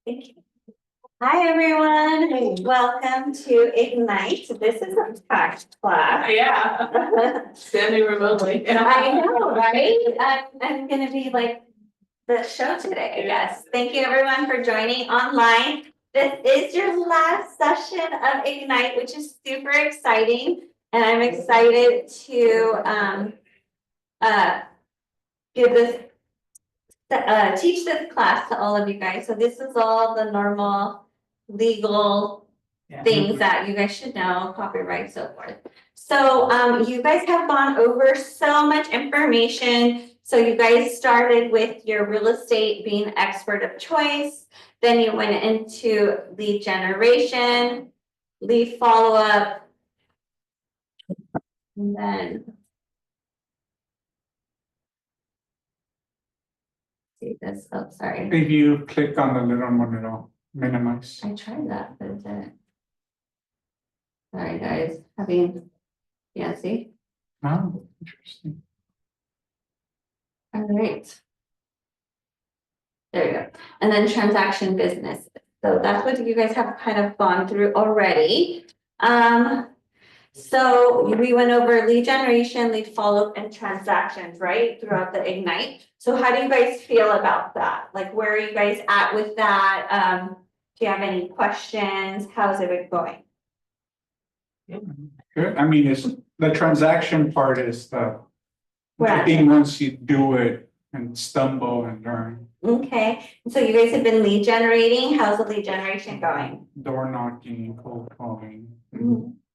Thank you. Hi, everyone. Welcome to Ignite. This is a tax class. Yeah, standing remotely. I know, right? I'm gonna be like the show today, I guess. Thank you, everyone, for joining online. This is your last session of Ignite, which is super exciting. And I'm excited to give this teach this class to all of you guys. So this is all the normal legal things that you guys should know, copyright, so forth. So you guys have gone over so much information. So you guys started with your real estate being expert of choice. Then you went into lead generation, lead follow-up, and then see this. Oh, sorry. If you click on the little one, it'll minimize. I tried that, but it didn't. Sorry, guys. Yeah, see? Oh, interesting. All right. There you go. And then transaction business. So that's what you guys have kind of gone through already. So we went over lead generation, lead follow-up, and transactions, right? Throughout the Ignite. So how do you guys feel about that? Like, where are you guys at with that? Do you have any questions? How's it been going? Good. I mean, it's the transaction part is I Right. think once you do it and stumble and learn. Okay, so you guys have been lead generating. How's the lead generation going? Door knocking, cold calling.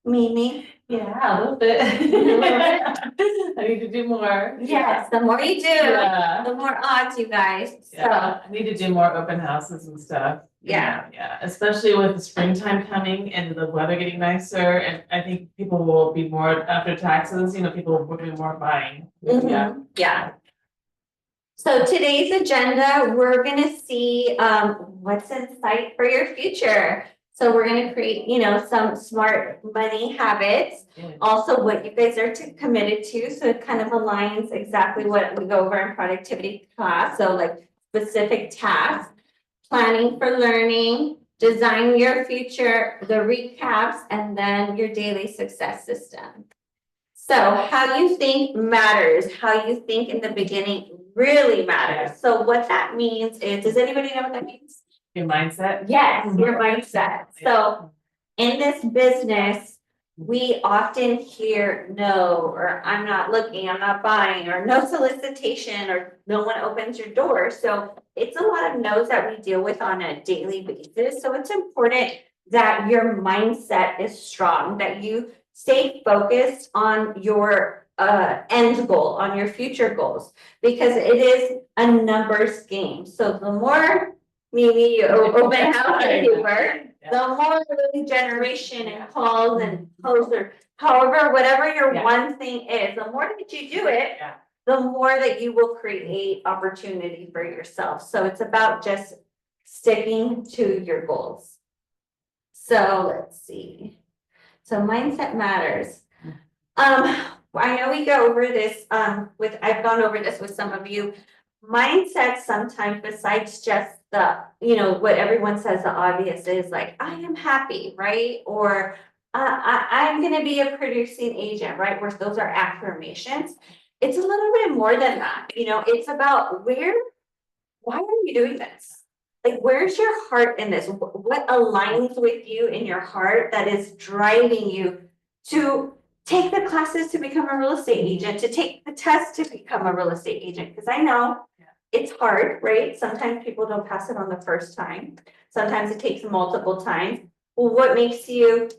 Mimi? Yeah, a little bit. I need to do more. Yes, the more you do, Yeah. the more odds, you guys. So, Yeah, I need to do more open houses and stuff. Yeah. Yeah, especially with the springtime coming and the weather getting nicer, and I think people will be more after taxes, people will be more buying. Yeah. Yeah. So today's agenda, we're gonna see what's in sight for your future. So we're gonna create, some smart money habits. Yeah. Also, what you guys are committed to, so it kind of aligns exactly what we go over in productivity class. So like specific tasks, planning for learning, design your future, the recaps, and then your daily success system. So how you think matters, how you think in the beginning really matters. So what that means is, does anybody know what that means? Your mindset. Yes, your mindset. So in this business, we often hear no, or I'm not looking, I'm not buying, or no solicitation, or no one opens your door. So it's a lot of no's that we deal with on a daily basis. So it's important that your mindset is strong, that you stay focused on your end goal, on your future goals, because it is a numbers game. So the more maybe you open house you work, the more lead generation and calls and posts, or however, whatever your one thing is, the more that you do it, the more that you will create opportunity for yourself. So it's about just sticking to your goals. So let's see. So mindset matters. I know we go over this I've gone over this with some of you. Mindset sometimes, besides just the, what everyone says the obvious is like, I am happy, right? Or I'm gonna be a producing agent, right? Where those are affirmations. It's a little bit more than that, it's about why are you doing this? Like, where's your heart in this? What aligns with you in your heart that is driving you to take the classes to become a real estate agent, to take the test to become a real estate agent? Because I know it's hard, right? Sometimes people don't pass it on the first time. Sometimes it takes multiple times. Well, what makes you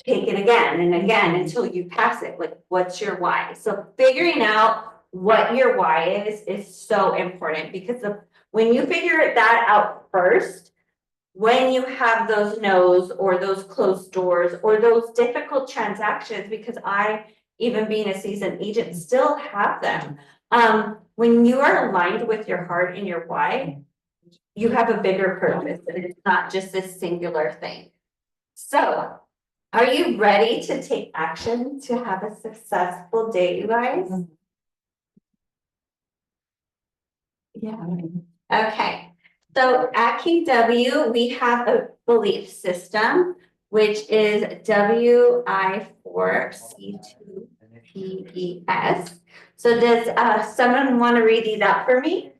take it again and again until you pass it? Like, what's your why? So figuring out what your why is so important, because when you figure that out first, when you have those no's or those closed doors or those difficult transactions, because I, even being a seasoned agent, still have them. When you are aligned with your heart and your why, you have a bigger purpose, and it's not just this singular thing. So are you ready to take action to have a successful day, you guys? Yeah. Okay. So at KW, we have a belief system, which is WI4C2PES. So does someone want to read these out for me?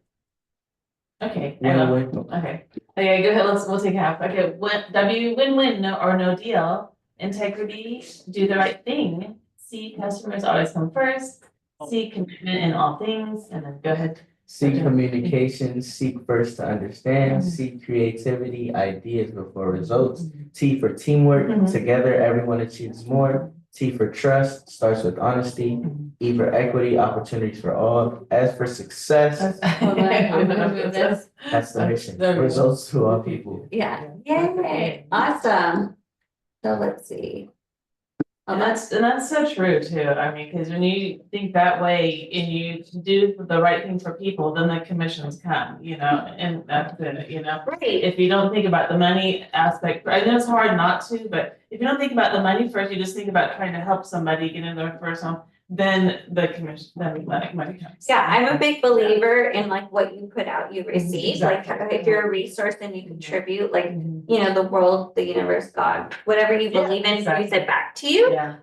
Okay, Win, I know. win. Okay, okay, go ahead, we'll take half. Okay, win-win, no or no deal. Integrity, do the right thing. C, customers always come first. C, commitment in all things, and then go ahead. Seek Okay. communication, seek first to understand, seek creativity, ideas before results. T for teamwork, Mhm. together everyone achieves more. T for trust, starts with honesty. E for equity, opportunities for all. S for success, Hold on, I'm gonna move this. that's the mission, There we go. results to all people. Yeah, yay, awesome. So let's see. And that's so true too. I mean, because when you think that way and you do the right thing for people, then the commissions come, and that's it, Right, If you don't think about the money aspect, I know it's hard not to, but if you don't think about the money first, you just think about trying to help somebody get in their first home, then the commission, then money comes. yeah, I'm a big believer in like what you put out, you receive, like Exactly. if you're a resource and you contribute, like, Mhm. the world, the universe, God, whatever you Yeah, believe in, exactly. brings it back to you. Yeah.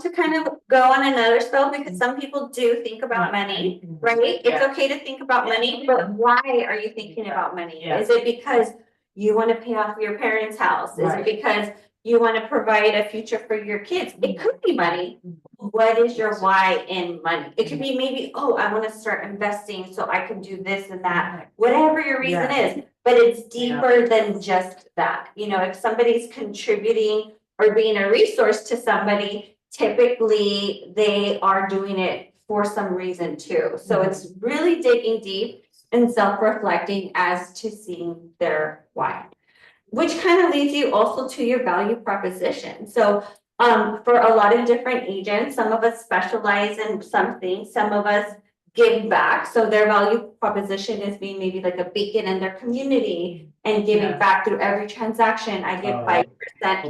To kind of go on another spell, because some people do think about Yeah. money, Mhm. right? It's Yeah. okay to think about money, but why are you thinking about money? Yeah. Is it because you want to pay off your parents' house? Is it Right. because you want to provide a future for your kids? It could be money. What is your why in money? It could be maybe, oh, I want to start investing so I can do this and that, whatever your reason is, but it's deeper than just that. If somebody's contributing or being a resource to somebody, typically they are doing it for some reason too. So it's really digging deep and self-reflecting as to seeing their why. Which kind of leads you also to your value proposition. So for a lot of different agents, some of us specialize in something, some of us give back. So their value proposition is being maybe like a beacon in their community and giving Yeah. back through every transaction. I give 5%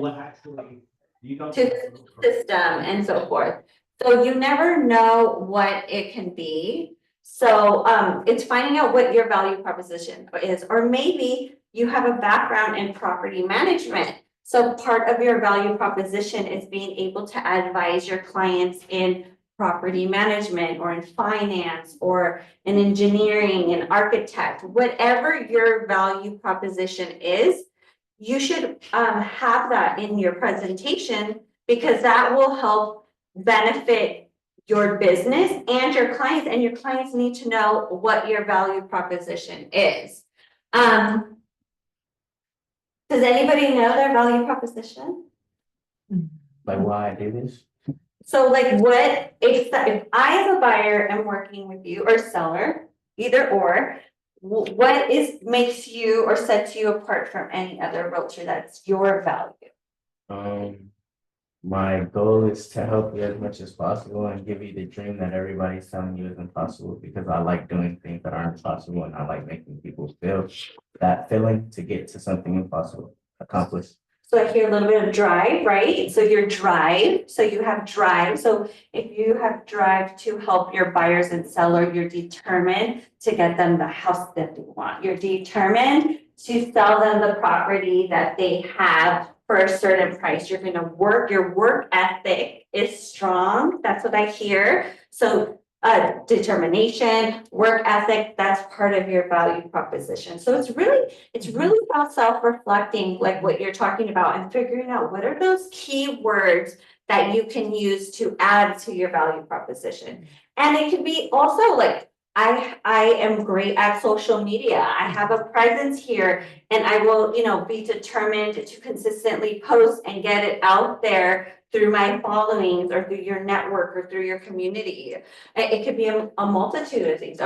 to the system and so forth. So you never know what it can be. So it's finding out what your value proposition is, or maybe you have a background in property management. So part of your value proposition is being able to advise your clients in property management or in finance or in engineering and architect, whatever your value proposition is, you should have that in your presentation, because that will help benefit your business and your clients need to know what your value proposition is. Does anybody know their value proposition? Like why I do this? So like if I as a buyer am working with you or seller, either or, what makes you or sets you apart from any other realtor that's your value? My goal is to help you as much as possible and give you the dream that everybody's telling you isn't possible, because I like doing things that aren't possible and I like making people feel that feeling to get to something impossible accomplished. So I hear a little bit of drive, right? So your drive, so you have drive. So if you have drive to help your buyers and seller, you're determined to get them the house that they want. You're determined to sell them the property that they have for a certain price. You're going to work, your work ethic is strong. That's what I hear. So determination, work ethic, that's part of your value proposition. So it's really about self-reflecting, like what you're talking about, and figuring out what are those key words that you can use to add to your value proposition. And it could be also like, I am great at social media. I have a presence here and I will, be determined to consistently post and get it out there through my followings or through your network or through your community. It could be a multitude of things.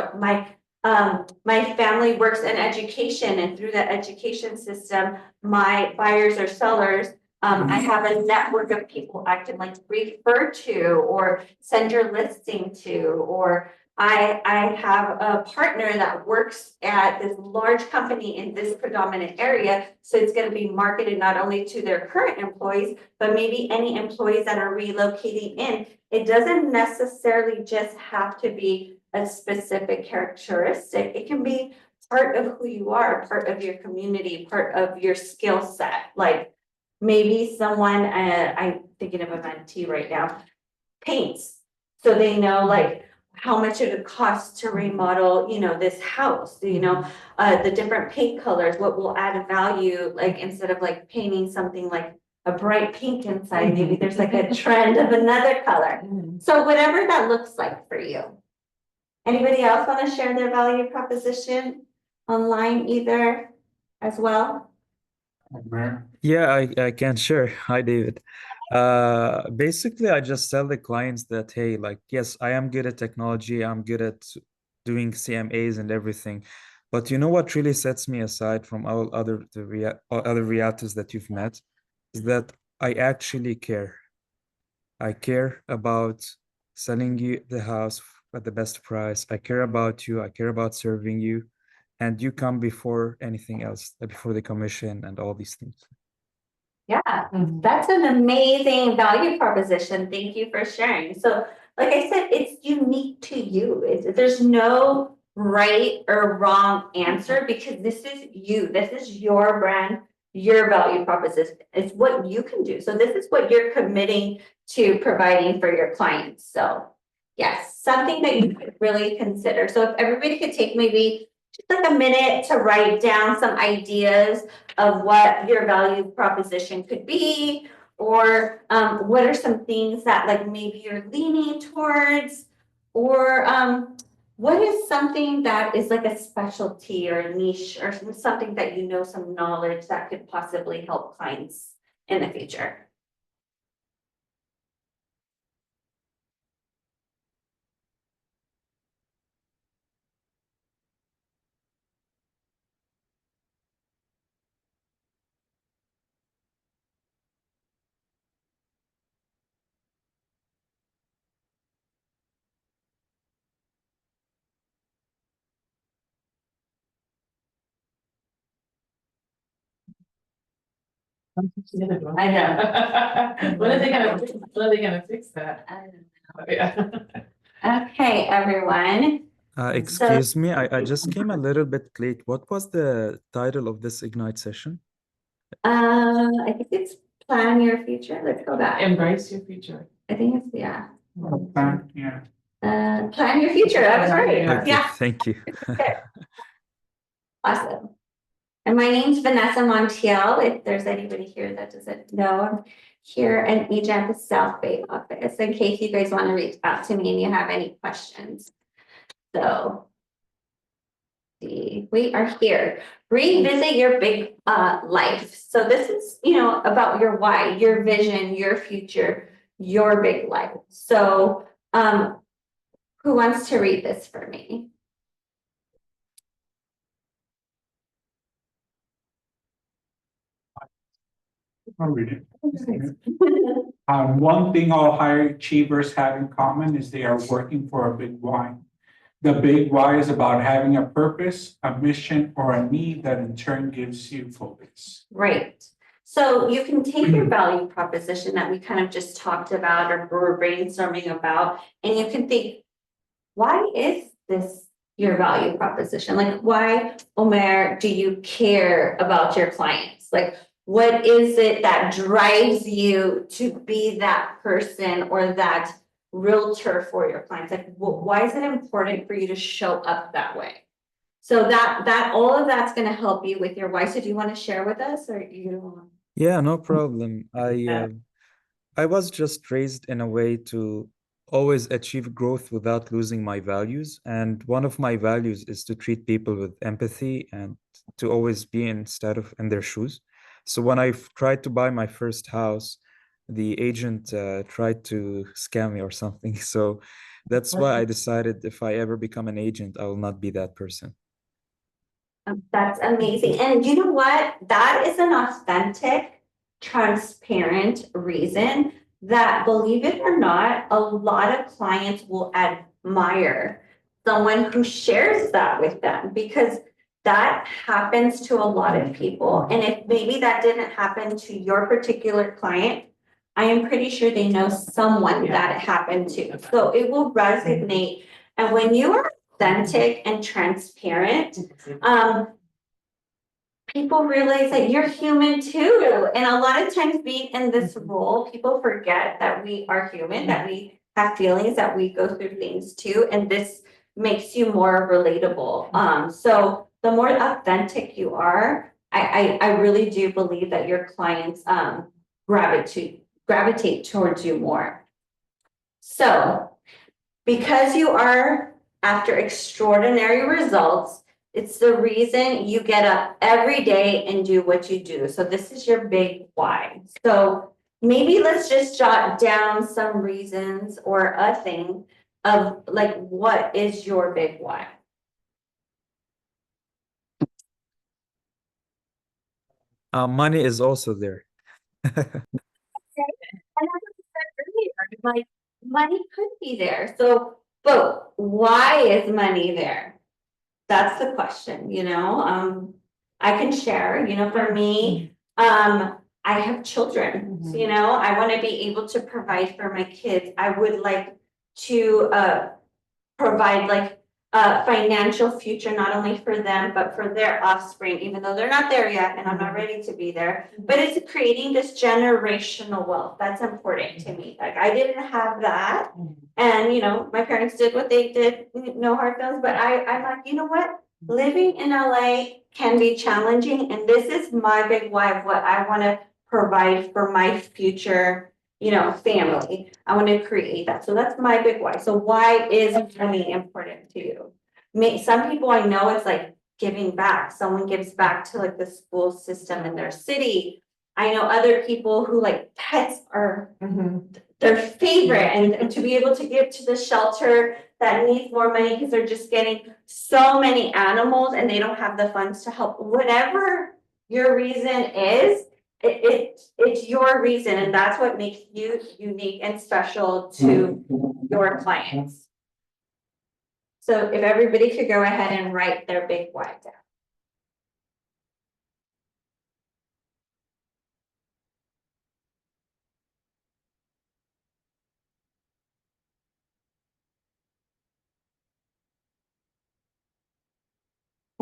My family works in education, and through the education system, my buyers or sellers, I have a network of people I can like refer to or send your listing to, or I have a partner that works at this large company in this predominant area. So it's going to be marketed not only to their current employees, but maybe any employees that are relocating in. It doesn't necessarily just have to be a specific characteristic. It can be part of who you are, part of your community, part of your skill set. Like maybe someone, I'm thinking of a mentee right now, paints. So they know like how much it would cost to remodel, this house, the different paint colors, what will add value, like instead of like painting something like a bright pink inside, maybe there's like a trend of another color. So whatever that looks like for you. Anybody else want to share their value proposition online either as well? Mayor, Yeah, I can share. Hi, David. Basically, I just tell the clients that, hey, like, yes, I am good at technology. I'm good at doing CMAs and everything. But you know what really sets me aside from all other realtors that you've met is that I actually care. I care about selling you the house at the best price. I care about you. I care about serving you. And you come before anything else, before the commission and all these things. Yeah, that's an amazing value proposition. Thank you for sharing. So, like I said, it's unique to you. There's no right or wrong answer because this is you. This is your brand, your value proposition. It's what you can do. So this is what you're committing to providing for your clients. So yes, something that you could really consider. So if everybody could take maybe just like a minute to write down some ideas of what your value proposition could be, or what are some things that like maybe you're leaning towards, or what is something that is like a specialty or a niche or something that some knowledge that could possibly help clients in the future. I know. When are they gonna fix that? I don't know. Yeah. Okay, everyone. Excuse me, I just came a little bit late. What was the title of this Ignite session? I think it's plan your future. Let's go back. Embrace your future. I think it's yeah. plan your future. I was right. Yeah. Yeah. Thank you. Awesome. And my name's Vannesa Montiel. If there's anybody here that doesn't know, I'm here an agent at the South Bay office in case you guys want to reach out to me and you have any questions. So we are here. Revisit your big life. So this is, about your why, your vision, your future, your big life. So who wants to read this for me? I'll read it. One thing all high achievers have in common is they are working for a big why. The big why is about having a purpose, a mission, or a need that in turn gives you focus. Right. So you can take your value proposition that we kind of just talked about or were brainstorming about, and you can think, why is this your value proposition? Like, why, Omer, do you care about your clients? Like, what is it that drives you to be that person or that realtor for your clients? Like, why is it important for you to show up that way? So that all of that's going to help you with your why. So do you want to share with us, or you don't want? Yeah, no problem. I was just raised in a way to always achieve growth without losing my values. And one of my values is to treat people with empathy and to always be in their shoes. So when I tried to buy my first house, the agent tried to scam me or something. So that's why I decided if I ever become an agent, I will not be that person. That's amazing. And you know what? That is an authentic, transparent reason that, believe it or not, a lot of clients will admire someone who shares that with them, because that happens to a lot of people. And if maybe that didn't happen to your particular client, I am pretty sure they know someone that it happened to. So it will resonate. And when you are authentic and transparent, people realize that you're human too. And a lot of times being in this role, people forget that we are human, that we have feelings, that we go through things too. And this makes you more relatable. So the more authentic you are, I really do believe that your clients gravitate towards you more. So because you are after extraordinary results, it's the reason you get up every day and do what you do. So this is your big why. So maybe let's just jot down some reasons or a thing of like, what is your big why? Money is also there. And as I said earlier, like money could be there. So, but why is money there? That's the question, you know, I can share, you know, for me, I have children, so, you know, I want to be able to provide for my kids. I would like to, provide like a financial future, not only for them, but for their offspring, even though they're not there yet and I'm not ready to be there. But it's creating this generational wealth. That's important to me. Like I didn't have that. And, you know, my parents did what they did, no hard feelings, but I'm like, you know what? Living in LA can be challenging. And this is my big why of what I want to provide for my future, you know, family. I want to create that. So that's my big why. So why is money important to you? Some people I know it's like giving back. Someone gives back to like the school system in their city. I know other people who like pets are their favorite, and to be able to give to the shelter that needs more money because they're just getting so many animals and they don't have the funds to help. Whatever your reason is, it's your reason, and that's what makes you unique and special to your clients. So if everybody could go ahead and write their big why down.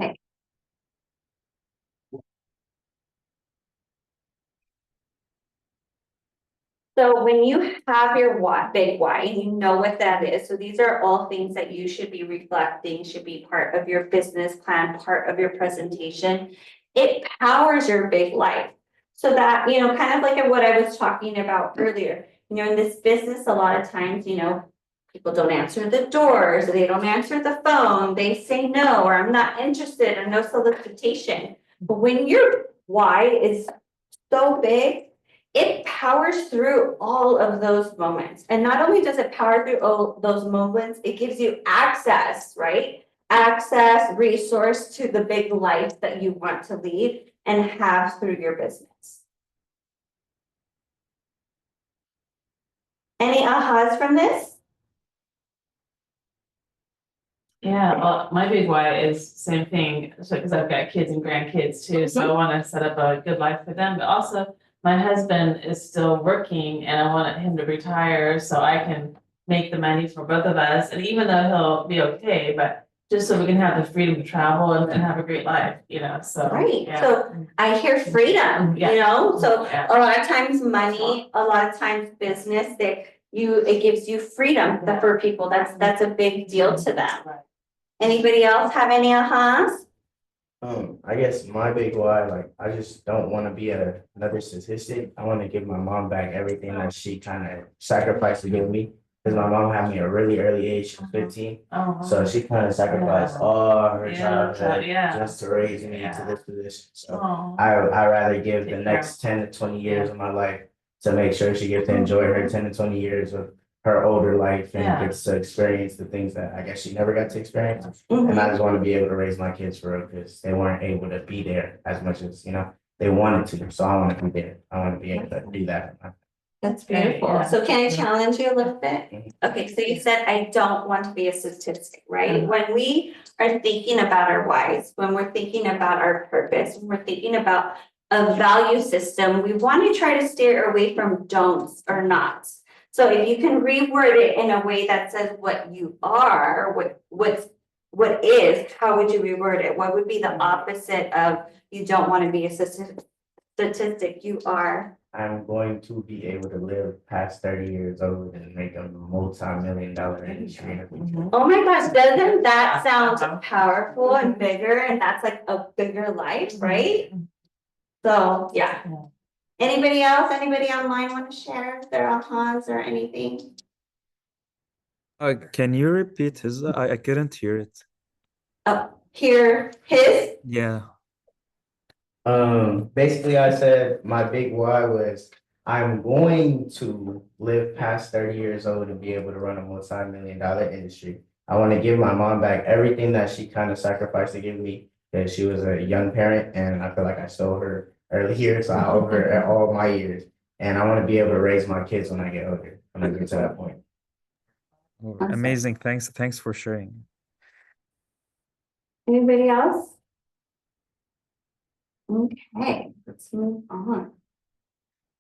Okay. So when you have your why, big why, and you know what that is, so these are all things that you should be reflecting, should be part of your business plan, part of your presentation. It powers your big life. So that, you know, kind of like what I was talking about earlier, you know, in this business, a lot of times, you know, people don't answer the doors, they don't answer the phone, they say no, or I'm not interested, or no solicitation. But when your why is so big, it powers through all of those moments. And not only does it power through all those moments, it gives you access, right? Access, resource to the big life that you want to lead and have through your business. Any ahas from this? Yeah, well, my big why is same thing, so because I've got kids and grandkids too, so I want to set up a good life for them, but also my husband is still working and I want him to retire so I can make the money for both of us, and even though he'll be okay, but just so we can have the freedom to travel and have a great life, you know, so. Right, Yeah. so I hear freedom, you Yeah. know, so Yeah. a lot of times money, a lot of times business, it gives you freedom for people. That's a big deal to them. Right. Anybody else have any ahas? I guess my big why, like, I just don't want to be another statistic. I want to give my mom back everything that she kind of sacrificed to give me. Because my mom had me at a really early age, 15. So she kind of sacrificed all her childhood just to raise me to this position. So I rather give the next 10 to 20 years of my life to make sure she gets to enjoy her 10 to 20 years of her older life and gets to experience the things that I guess she never got to experience. And I just want to be able to raise my kids for real because they weren't able to be there as much as, you know, they wanted to. So I want to be there. I want to be able to do that. That's beautiful. Yeah. So can I challenge you a little bit? Okay, so you said, I don't want to be a statistic, right? When we are thinking about our whys, when we're thinking about our purpose, when we're thinking about a value system, we want to try to steer away from don'ts or nots. So if you can reword it in a way that says what you are, what's what is, how would you reword it? What would be the opposite of you don't want to be a statistic, you are? I'm going to be able to live past 30 years old and make a multi-million-dollar industry in the future. Oh my gosh, doesn't that sound powerful and bigger, and that's like a bigger life, right? So, yeah. Anybody else, anybody online want to share their ahas or anything? Can you repeat his? I couldn't hear it. Oh, here, his, Yeah. Basically, I said my big why was I'm going to live past 30 years old and be able to run a multi-million-dollar industry. I want to give my mom back everything that she kind of sacrificed to give me because she was a young parent and I feel like I stole her early years, so I owe her all my years. And I want to be able to raise my kids when I get older, when I get to that point. Oh, Awesome. amazing. Thanks for sharing. anybody else? Okay, let's move on.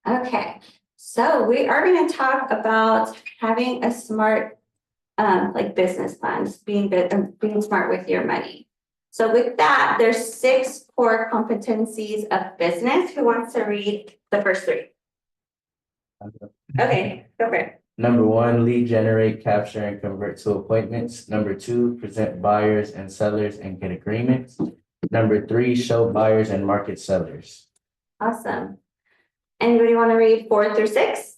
Okay, so we are going to talk about having a smart, like business plans, being smart with your money. So with that, there's 6 core competencies of business. Who wants to read the first 3? Okay, go for it. Number 1, lead generate, capture, and convert to appointments. Number 2, present buyers and sellers and get agreements. Number 3, show buyers and market sellers. Awesome. Anybody want to read 4 through 6?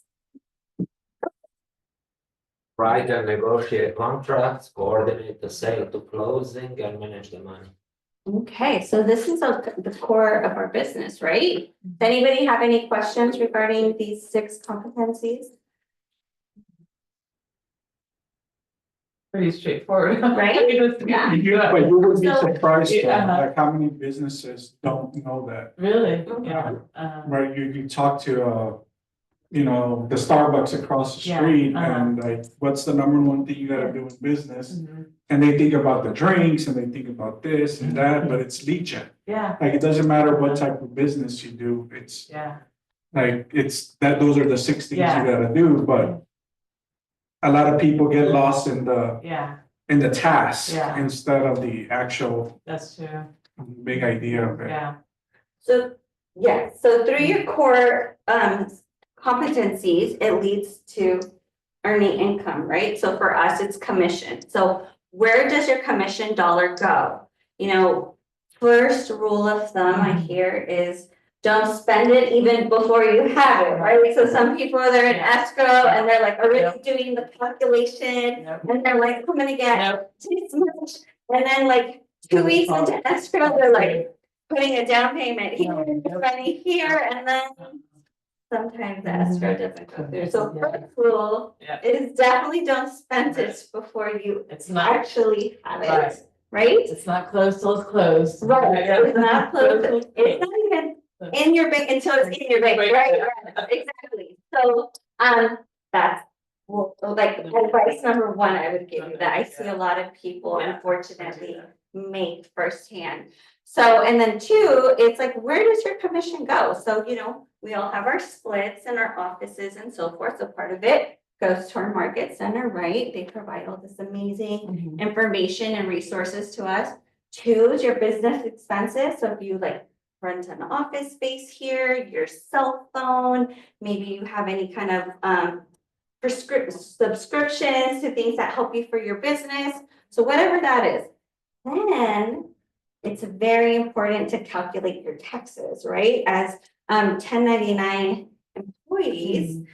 Write and negotiate contracts, coordinate the sale to closing, and manage the money. Okay, so this is the core of our business, right? Does anybody have any questions regarding these 6 competencies? Pretty straightforward. Right? Yeah. But you would be So- surprised, Yeah. like how many businesses don't know that, Really? Mhm. Yeah. right? You talk to, the Starbucks across the Yeah, street uh-huh. and like, what's the number 1 thing you gotta do in business? Mhm. And they think about the drinks and they think about this and that, but it's lead gen. Yeah, Like, it doesn't matter what type of business you do, it's yeah, like, those are the 6 things you Yeah. gotta do, but a lot of people get lost in yeah, the task Yeah. instead of the actual that's true. big idea of it. Yeah. So, yeah, so through your core competencies, it leads to earning income, right? So for us, it's commission. So where does your commission dollar go? First rule of thumb I hear is don't spend it even before you have it, right? So some people they're in Yeah. escrow and they're like already Yep. doing the calculation Yep. and they're like, I'm gonna get Yep. this much. And then like 2 weeks into escrow, they're like putting a down payment here, money here, and then sometimes the escrow doesn't go through. So first rule Yeah. is definitely don't spend it before you It's not, actually have Right. it, right? it's not closed till it's closed. Right, Yeah. it's not closed, till it's not even in your bank until it's in your bank, right? Exactly, so, that's, like, advice number 1 I would give you, that I see a lot of people Yeah. unfortunately make firsthand. So, and then 2, it's like, where does your commission go? So, we all have our splits and our offices and so forth, so part of it goes to our market center, right? They provide all this amazing Mhm. information and resources to us. 2 is your business expenses. So if you like rent an office space here, your cell phone, maybe you have any kind of subscriptions to things that help you for your business. So whatever that is, then it's very important to calculate your taxes, right? As 1099 employees,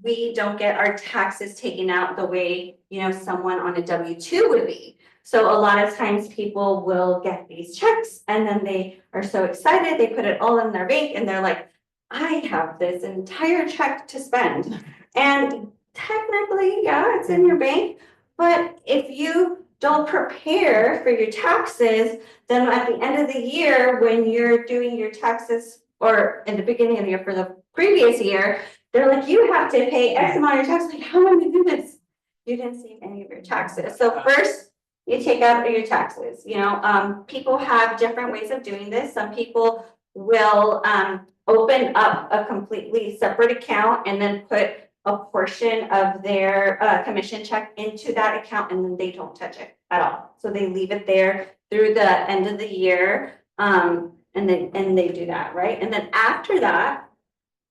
we don't get our taxes taken out the way, someone on a W-2 would be. So a lot of times people will get these checks and then they are so excited, they put it all in their bank and they're like, I have this entire check to spend. And technically, yeah, it's in your bank, but if you don't prepare for your taxes, then at the end of the year, when you're doing your taxes, or in the beginning of the year for the previous year, they're like, you have to pay X amount of taxes. Like, how am I gonna do this? You didn't save any of your taxes. So first, you take out your taxes. People have different ways of doing this. Some people will open up a completely separate account and then put a portion of their commission check into that account and then they don't touch it. at all. So they leave it there through the end of the year. And they do that, right? And then after that,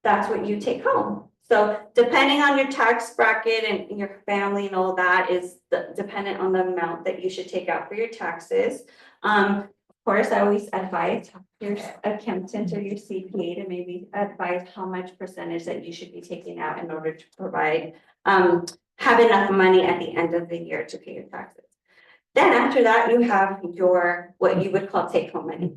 that's what you take home. So depending on your tax bracket and your family and all that is dependent on the amount that you should take out for your taxes. Of course, I always advise your accountant or your CPA to maybe advise how much percentage that you should be taking out in order to provide, have enough money at the end of the year to pay your taxes. Then after that, you have your, what you would call take home money.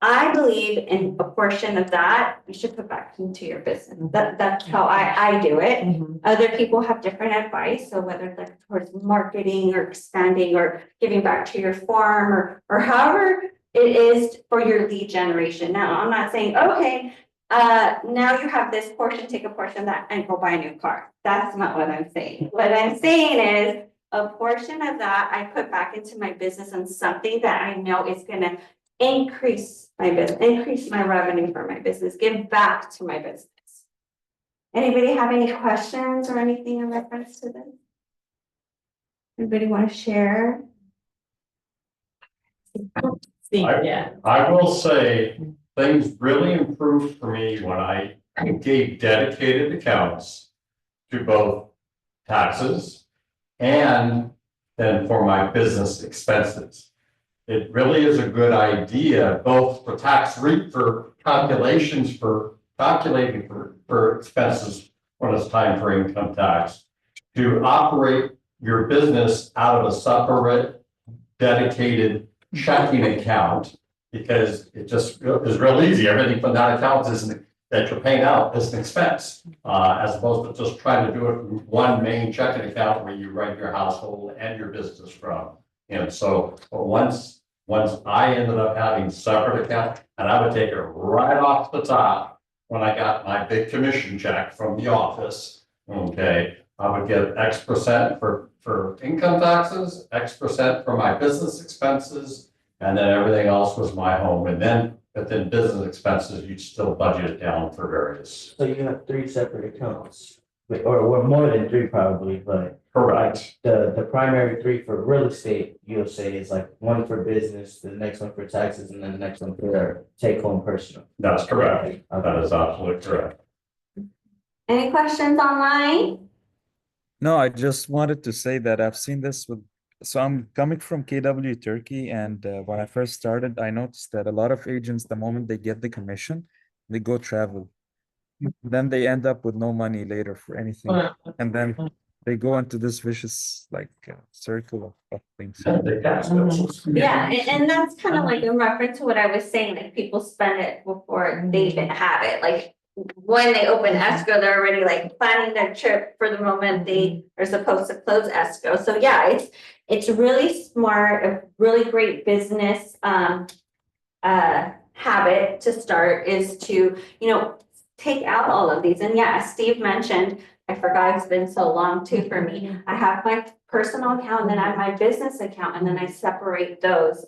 I believe in a portion of that, you should put back into your business. That's how I do it. Other people have different advice. So whether it's like towards marketing or expanding or giving back to your farm or however it is for your lead generation. Now, I'm not saying, okay, now you have this portion, take a portion of that and go buy a new car. That's not what I'm saying. What I'm saying is a portion of that I put back into my business and something that I know is going to increase my business, increase my revenue for my business, give back to my business. Anybody have any questions or anything in reference to this? Anybody want to share? See, I- yeah. I will say, things really improved for me when I gave dedicated accounts to both taxes and then for my business expenses. It really is a good idea, both for for calculations, for calculating for expenses when it's time for income tax, to operate your business out of a separate dedicated checking account, because it just is real easy. Everything from that account that you're paying out is an expense, as opposed to just trying to do it from one main checking account where you write your household and your business from. And so, but once I ended up having separate accounts, and I would take it right off the top when I got my big commission check from the office. Okay, I would get X% for income taxes, X% for my business expenses, and then everything else was my home. And then within business expenses, you'd still budget it down for various. So you have 3 separate accounts, or more than 3 probably, but Correct. the primary 3 for real estate, you'll say is like one for business, the next one for taxes, and then the next one for take home personal. That's correct. That is absolutely correct. Any questions online? No, I just wanted to say that I've seen this with, so I'm coming from KW Turkey, and when I first started, I noticed that a lot of agents, the moment they get the commission, they go travel. Then they end up with no money later for anything, and then they go into this vicious circle of things. Yeah, and that's kind of like in reference to what I was saying, like people spend it before they even have it, like when they open escrow, they're already like planning their trip for the moment they are supposed to close escrow. So yeah, it's really smart, a really great business habit to start is to, take out all of these. And yeah, as Steve mentioned, I forgot, it's been so long too for me. I have my personal account and then I have my business account and then I separate those.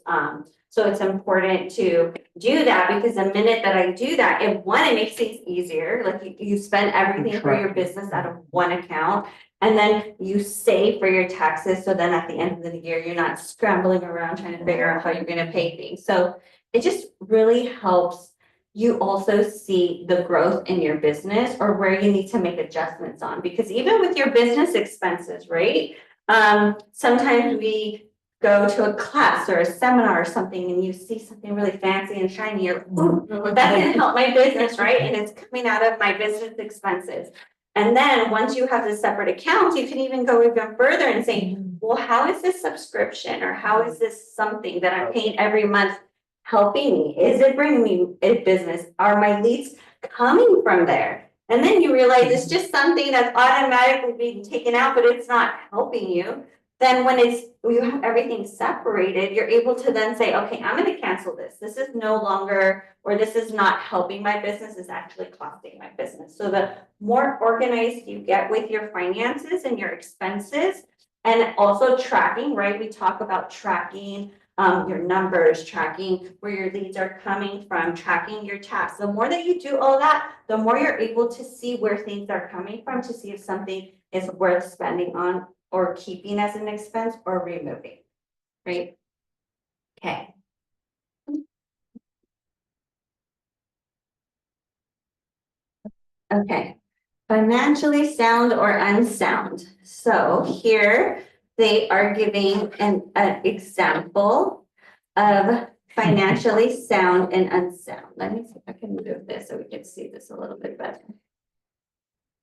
So it's important to do that because the minute that I do that, it makes things easier. Like you spend everything for your business out of one account and then you save for your taxes. So then at the end of the year, you're not scrambling around trying to figure out how you're going to pay things. So it just really helps you also see the growth in your business or where you need to make adjustments on, because even with your business expenses, right? Sometimes we go to a class or a seminar or something and you see something really fancy and shiny, you're like, ooh, that can help my business, right? And it's coming out of my business expenses. And then once you have the separate accounts, you can even go even further and say, well, how is this subscription or how is this something that I'm paying every month helping me? Is it bringing me a business? Are my leads coming from there? And then you realize it's just something that's automatically being taken out, but it's not helping you. Then when you have everything separated, you're able to then say, okay, I'm going to cancel this. This is no longer, or this is not helping my business, it's actually costing my business. So the more organized you get with your finances and your expenses, and also tracking, right? We talk about tracking your numbers, tracking where your leads are coming from, tracking your tasks. The more that you do all that, the more you're able to see where things are coming from to see if something is worth spending on or keeping as an expense or removing. right? Okay. Okay, financially sound or unsound. So here they are giving an example of financially sound and unsound. Let me see if I can move this so we can see this a little bit better.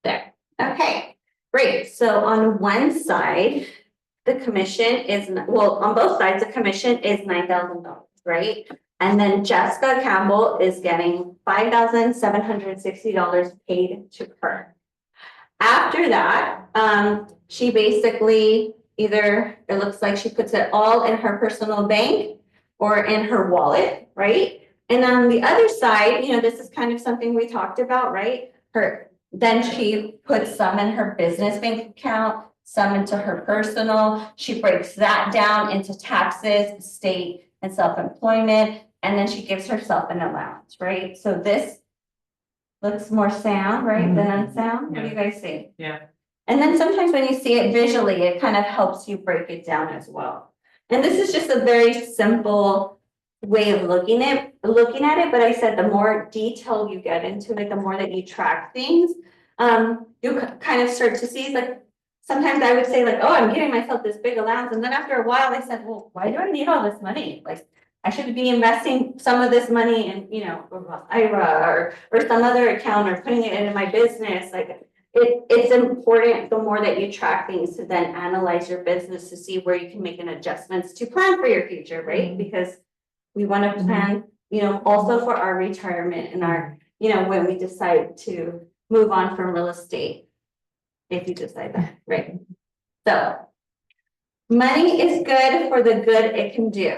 There, okay, great. So on one side, the commission is, well, on both sides, the commission is $9,000, right? And then Jessica Campbell is getting $5,760 paid to her. After that, she basically either, it looks like she puts it all in her personal bank or in her wallet, right? And on the other side, this is kind of something we talked about, right? Then she puts some in her business bank account, some into her personal. She breaks that down into taxes, state, and self-employment, and then she gives herself an allowance, right? So this looks more sound, right, than unsound. What do you guys think? Yeah. And then sometimes when you see it visually, it kind of helps you break it down as well. And this is just a very simple way of looking at it, but I said the more detail you get into it, the more that you track things, you kind of start to see, like, sometimes I would say like, oh, I'm giving myself this big allowance. And then after a while, I said, well, why do I need all this money? Like, I should be investing some of this money in, IRA or some other account or putting it into my business. Like, it's important the more that you track things to then analyze your business to see where you can make an adjustments to plan for your future, right? Because we want to plan, also for our retirement and our, when we decide to move on from real estate. If you decide that, right? So money is good for the good it can do,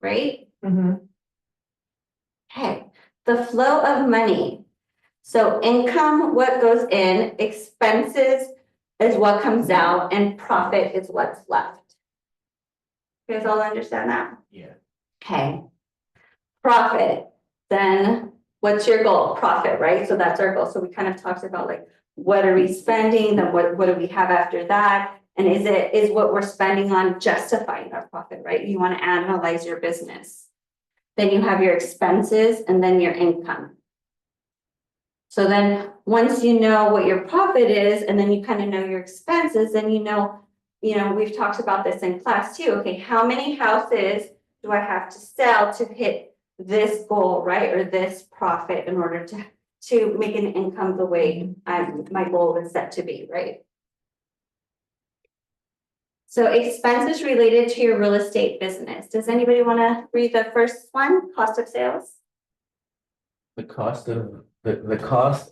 right? Okay, the flow of money. So income, what goes in, expenses is what comes out, and profit is what's left. You guys all understand that? Yeah. Okay. Profit, then what's your goal? Profit, right? So that's our goal. So we kind of talked about like, what are we spending? Then what do we have after that? And is what we're spending on justifying our profit, right? You want to analyze your business. Then you have your expenses and then your income. So then once you know what your profit is, and then you kind of know your expenses, then we've talked about this in class too. Okay, how many houses do I have to sell to hit this goal, right? Or this profit in order to make an income the way my goal is set to be, right? So expenses related to your real estate business. Does anybody want to read the first one? Cost of sales? The cost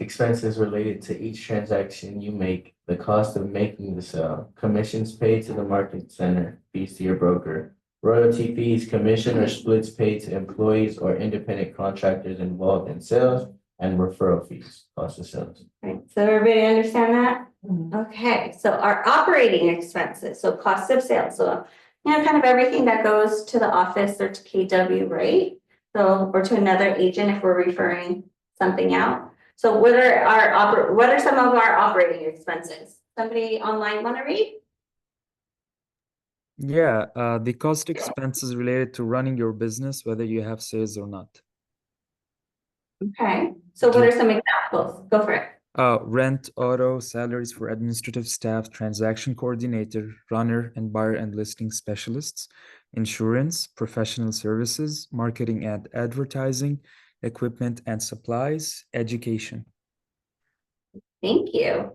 expenses related to each transaction you make, the cost of making the sale, commissions paid to the market center, fees to your broker, royalty fees, commission or splits paid to employees or independent contractors involved in sales, and referral fees, cost of sales. Right, so everybody understand that? Okay, so our operating expenses, so cost of sales, so kind of everything that goes to the office or to KW, right? So, or to another agent if we're referring something out. So what are some of our operating expenses? Somebody online want to read? Yeah, the cost expenses related to running your business, whether you have sales or not. Okay, so what are some examples? Go for it. Rent, auto, salaries for administrative staff, transaction coordinator, runner, and buyer and listing specialists, insurance, professional services, marketing and advertising, equipment and supplies, education. Thank you.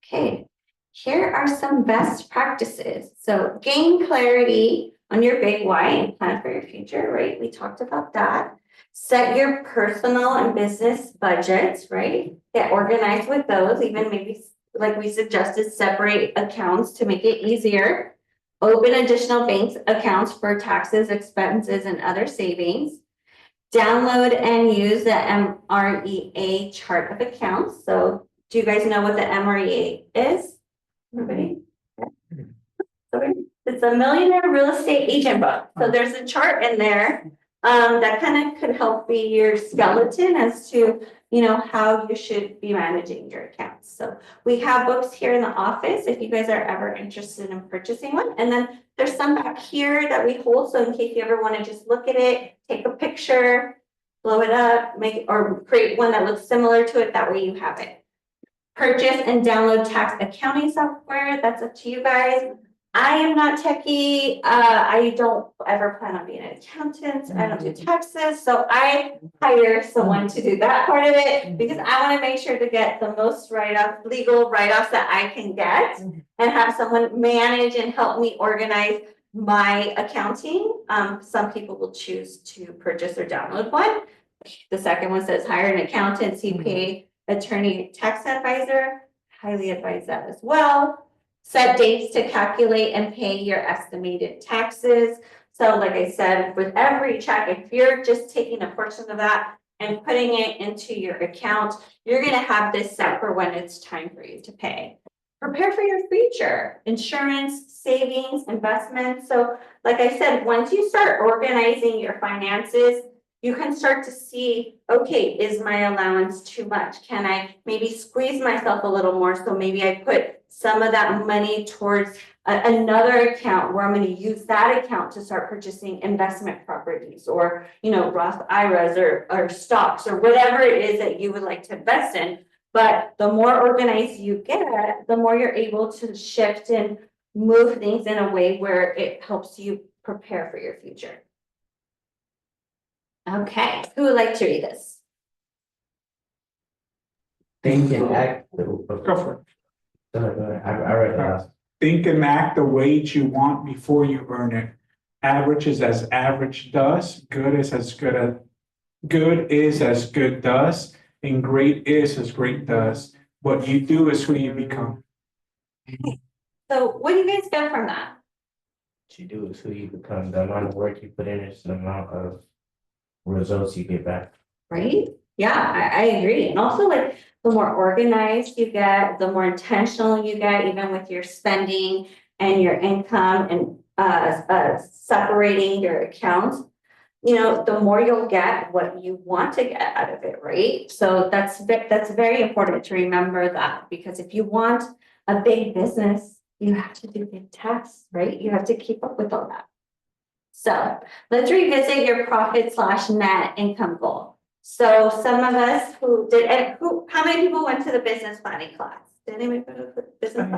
Okay, here are some best practices. So gain clarity on your big why and plan for your future, right? We talked about that. Set your personal and business budgets, right? Get organized with those, even maybe like we suggested, separate accounts to make it easier. Open additional bank accounts for taxes, expenses, and other savings. Download and use the MREA chart of accounts. So do you guys know what the MREA is? Everybody? Okay. It's a Millionaire Real Estate Agent book. So there's a chart in there that kind of could help be your skeleton as to, how you should be managing your accounts. So we have books here in the office if you guys are ever interested in purchasing one. And then There's some back here that we hold, so in case you ever want to just look at it, take a picture, blow it up, or create one that looks similar to it, that way you have it. Purchase and download tax accounting software, that's up to you guys. I am not techie, I don't ever plan on being an accountant, I don't do taxes, so I hire someone to do that part of it, because I wanna make sure to get the most legal write-offs that I can get, and have someone manage and help me organize my accounting. Some people will choose to purchase or download one. The second one says hire an accountant, CPA, attorney, tax advisor, highly advise that as well. Set dates to calculate and pay your estimated taxes. So like I said, with every check, if you're just taking a portion of that and putting it into your account, you're gonna have this set for when it's time for you to pay. Prepare for your future, insurance, savings, investments. So like I said, once you start organizing your finances, you can start to see, okay, is my allowance too much? Can I maybe squeeze myself a little more? So maybe I put some of that money towards another account where I'm going to use that account to start purchasing investment properties, or, you know, Roth IRAs or stocks or whatever it is that you would like to invest in. But the more organized you get, the more you're able to shift and move things in a way where it helps you prepare for your future. Okay, who would like to read this? Think and act. Go for it. Go ahead. I read it last. Think and act the wage you want before you earn it. Average is as average does, good is as good does, and great is as great does. What you do is who you become. So what do you guys get from that? What you do is who you become. The amount of work you put in is the amount of results you get back. Right? Yeah, I agree. And also, like, the more organized you get, the more intentional you get, even with your spending and your income, and separating your accounts, you know, the more you'll get what you want to get out of it, right? So that's very important to remember that, because if you want a big business, you have to do big tax, right? You have to keep up with all that. So let's revisit your profit/net income goal. So some of us how many people went to the business planning class? Did anyone go to the business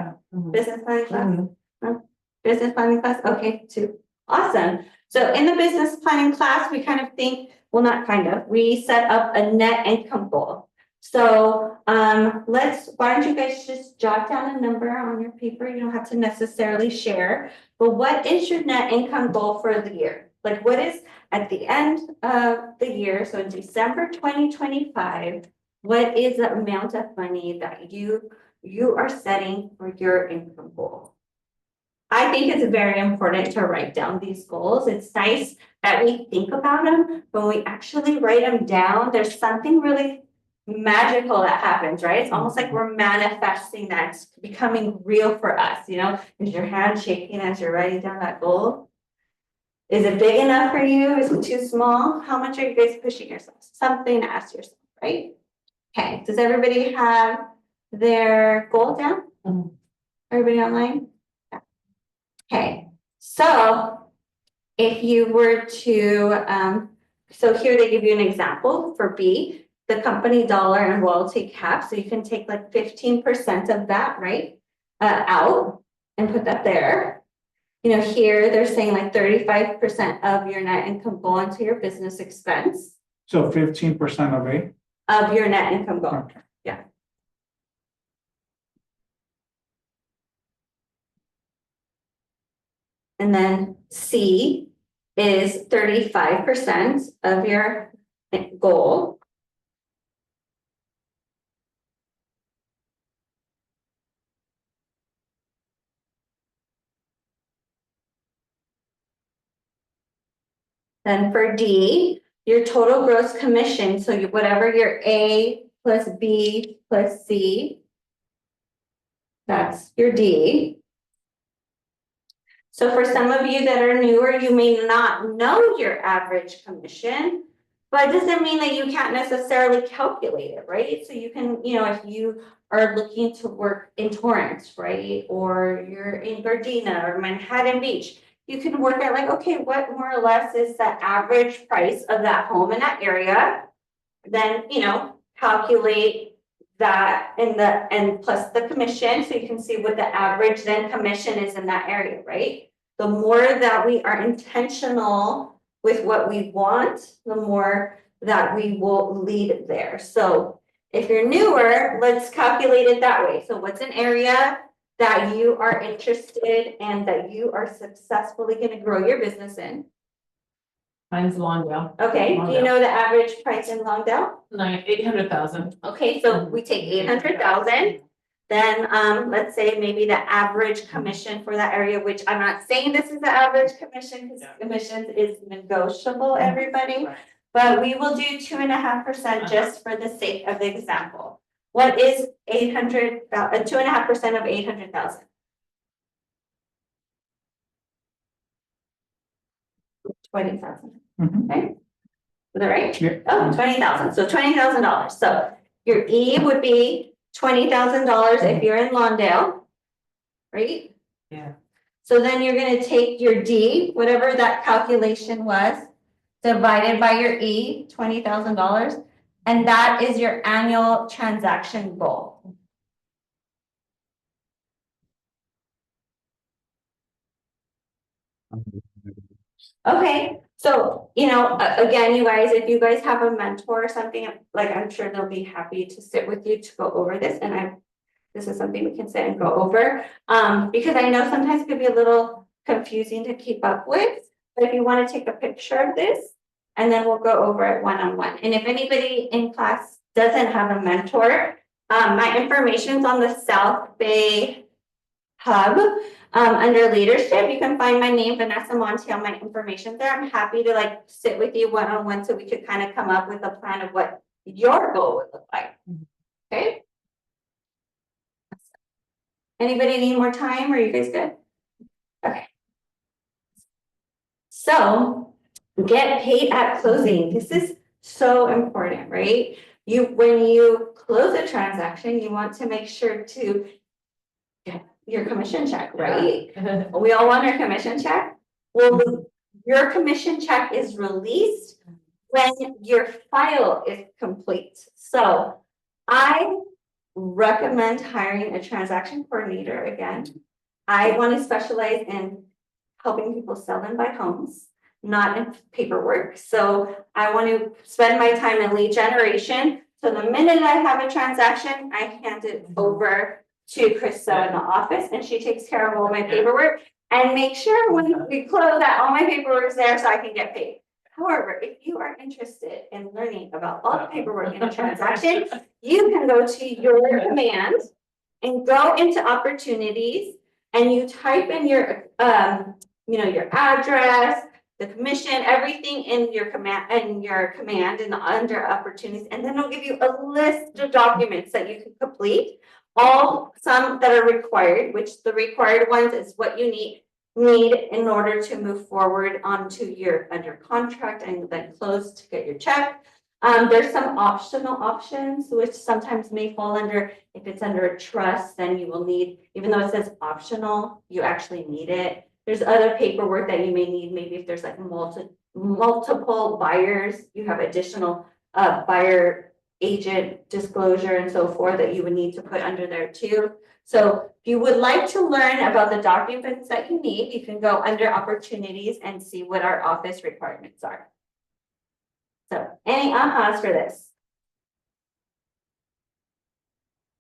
planning class? No? Business planning class? Okay, 2. Awesome. So in the business planning class, we kind of think, well, not kind of, we set up a net income goal. So why don't you guys just jot down a number on your paper? You don't have to necessarily share, but what is your net income goal for the year? Like, what is at the end of the year? So in December 2025, what is the amount of money that you are setting for your income goal? I think it's very important to write down these goals. It's nice that we think about them, but when we actually write them down, there's something really magical that happens, right? It's almost like we're manifesting that, it's becoming real for us, you know? Is your hand shaking as you're writing down that goal? Is it big enough for you? Is it too small? How much are you guys pushing yourselves? Something to ask yourself, right? Okay, does everybody have their goal down? Everybody online? Yeah. Okay, so if you were to, so here they give you an example for B, the company dollar and royalty cap. So you can take like 15% of that, right, out and put that there. You know, here they're saying like 35% of your net income goal into your business expense. So 15% of a? Of your net income goal. Okay. Yeah. And then C is 35% of your goal. Then for D, your total gross commission, so whatever your A plus B plus C, that's your D. So for some of you that are newer, you may not know your average commission, but it doesn't mean that you can't necessarily calculate it, right? So you can, you know, if you are looking to work in Torrance, right, or you're in Gardena or Manhattan Beach, you can work at like, okay, what more or less is the average price of that home in that area? Then, calculate that and plus the commission, so you can see what the average then commission is in that area, right? The more that we are intentional with what we want, the more that we will lead there. So if you're newer, let's calculate it that way. So what's an area that you are interested and that you are successfully going to grow your business in? Mine's Longdale, Okay, do you know the average price in Longdale? 800,000. Okay, so we take 800,000. Then, let's say maybe the average commission for that area, which I'm not saying this is the average commission, because commissions is negotiable, everybody. But we will do 2.5% just for the sake of the example. What is 2.5% of 800,000? 20,000. Mhm. Okay. Is that right? Yeah. Oh, 20,000. So $20,000. So your E would be $20,000 if you're in Lawndale, right? Yeah. So then you're gonna take your D, whatever that calculation was, divided by your E, $20,000, and that is your annual transaction goal. Okay, so, again, you guys, if you guys have a mentor or something, like, I'm sure they'll be happy to sit with you to go over this, and this is something we can sit and go over, because I know sometimes it could be a little confusing to keep up with, but if you want to take a picture of this, and then we'll go over it one-on-one, and if anybody in class doesn't have a mentor, my information's on the South Bay Hub. Under leadership, you can find my name, Vannesa Montiel, my information there. I'm happy to sit with you one-on-one so we could kind of come up with a plan of what your goal would look like. Okay? Anybody need more time? Are you guys good? Okay. So get paid at closing. This is so important, right? When you close a transaction, you want to make sure to get your commission check, right? We all want our commission check. Well, your commission check is released when your file is complete. So I recommend hiring a transaction coordinator again. I want to specialize in helping people sell and buy homes, not in paperwork. So I want to spend my time in lead generation. So the minute I have a transaction, I hand it over to Krista in the office, and she takes care of all my paperwork and make sure when we close that all my paperwork is there so I can get paid. However, if you are interested in learning about all the paperwork in a transaction, you can go to your command and go into opportunities, and you type in your your address, the commission, everything in your command and under opportunities, and then it'll give you a list of documents that you can complete. Some that are required, which the required ones is what you need in order to move forward onto your under contract and then close to get your check. There's some optional options, which sometimes may fall under, if it's under a trust, then you will need, even though it says optional, you actually need it. There's other paperwork that you may need, maybe if there's multiple buyers, you have additional buyer agent disclosure and so forth that you would need to put under there too. So if you would like to learn about the documents that you need, you can go under opportunities and see what our office requirements are. So any ahas for this?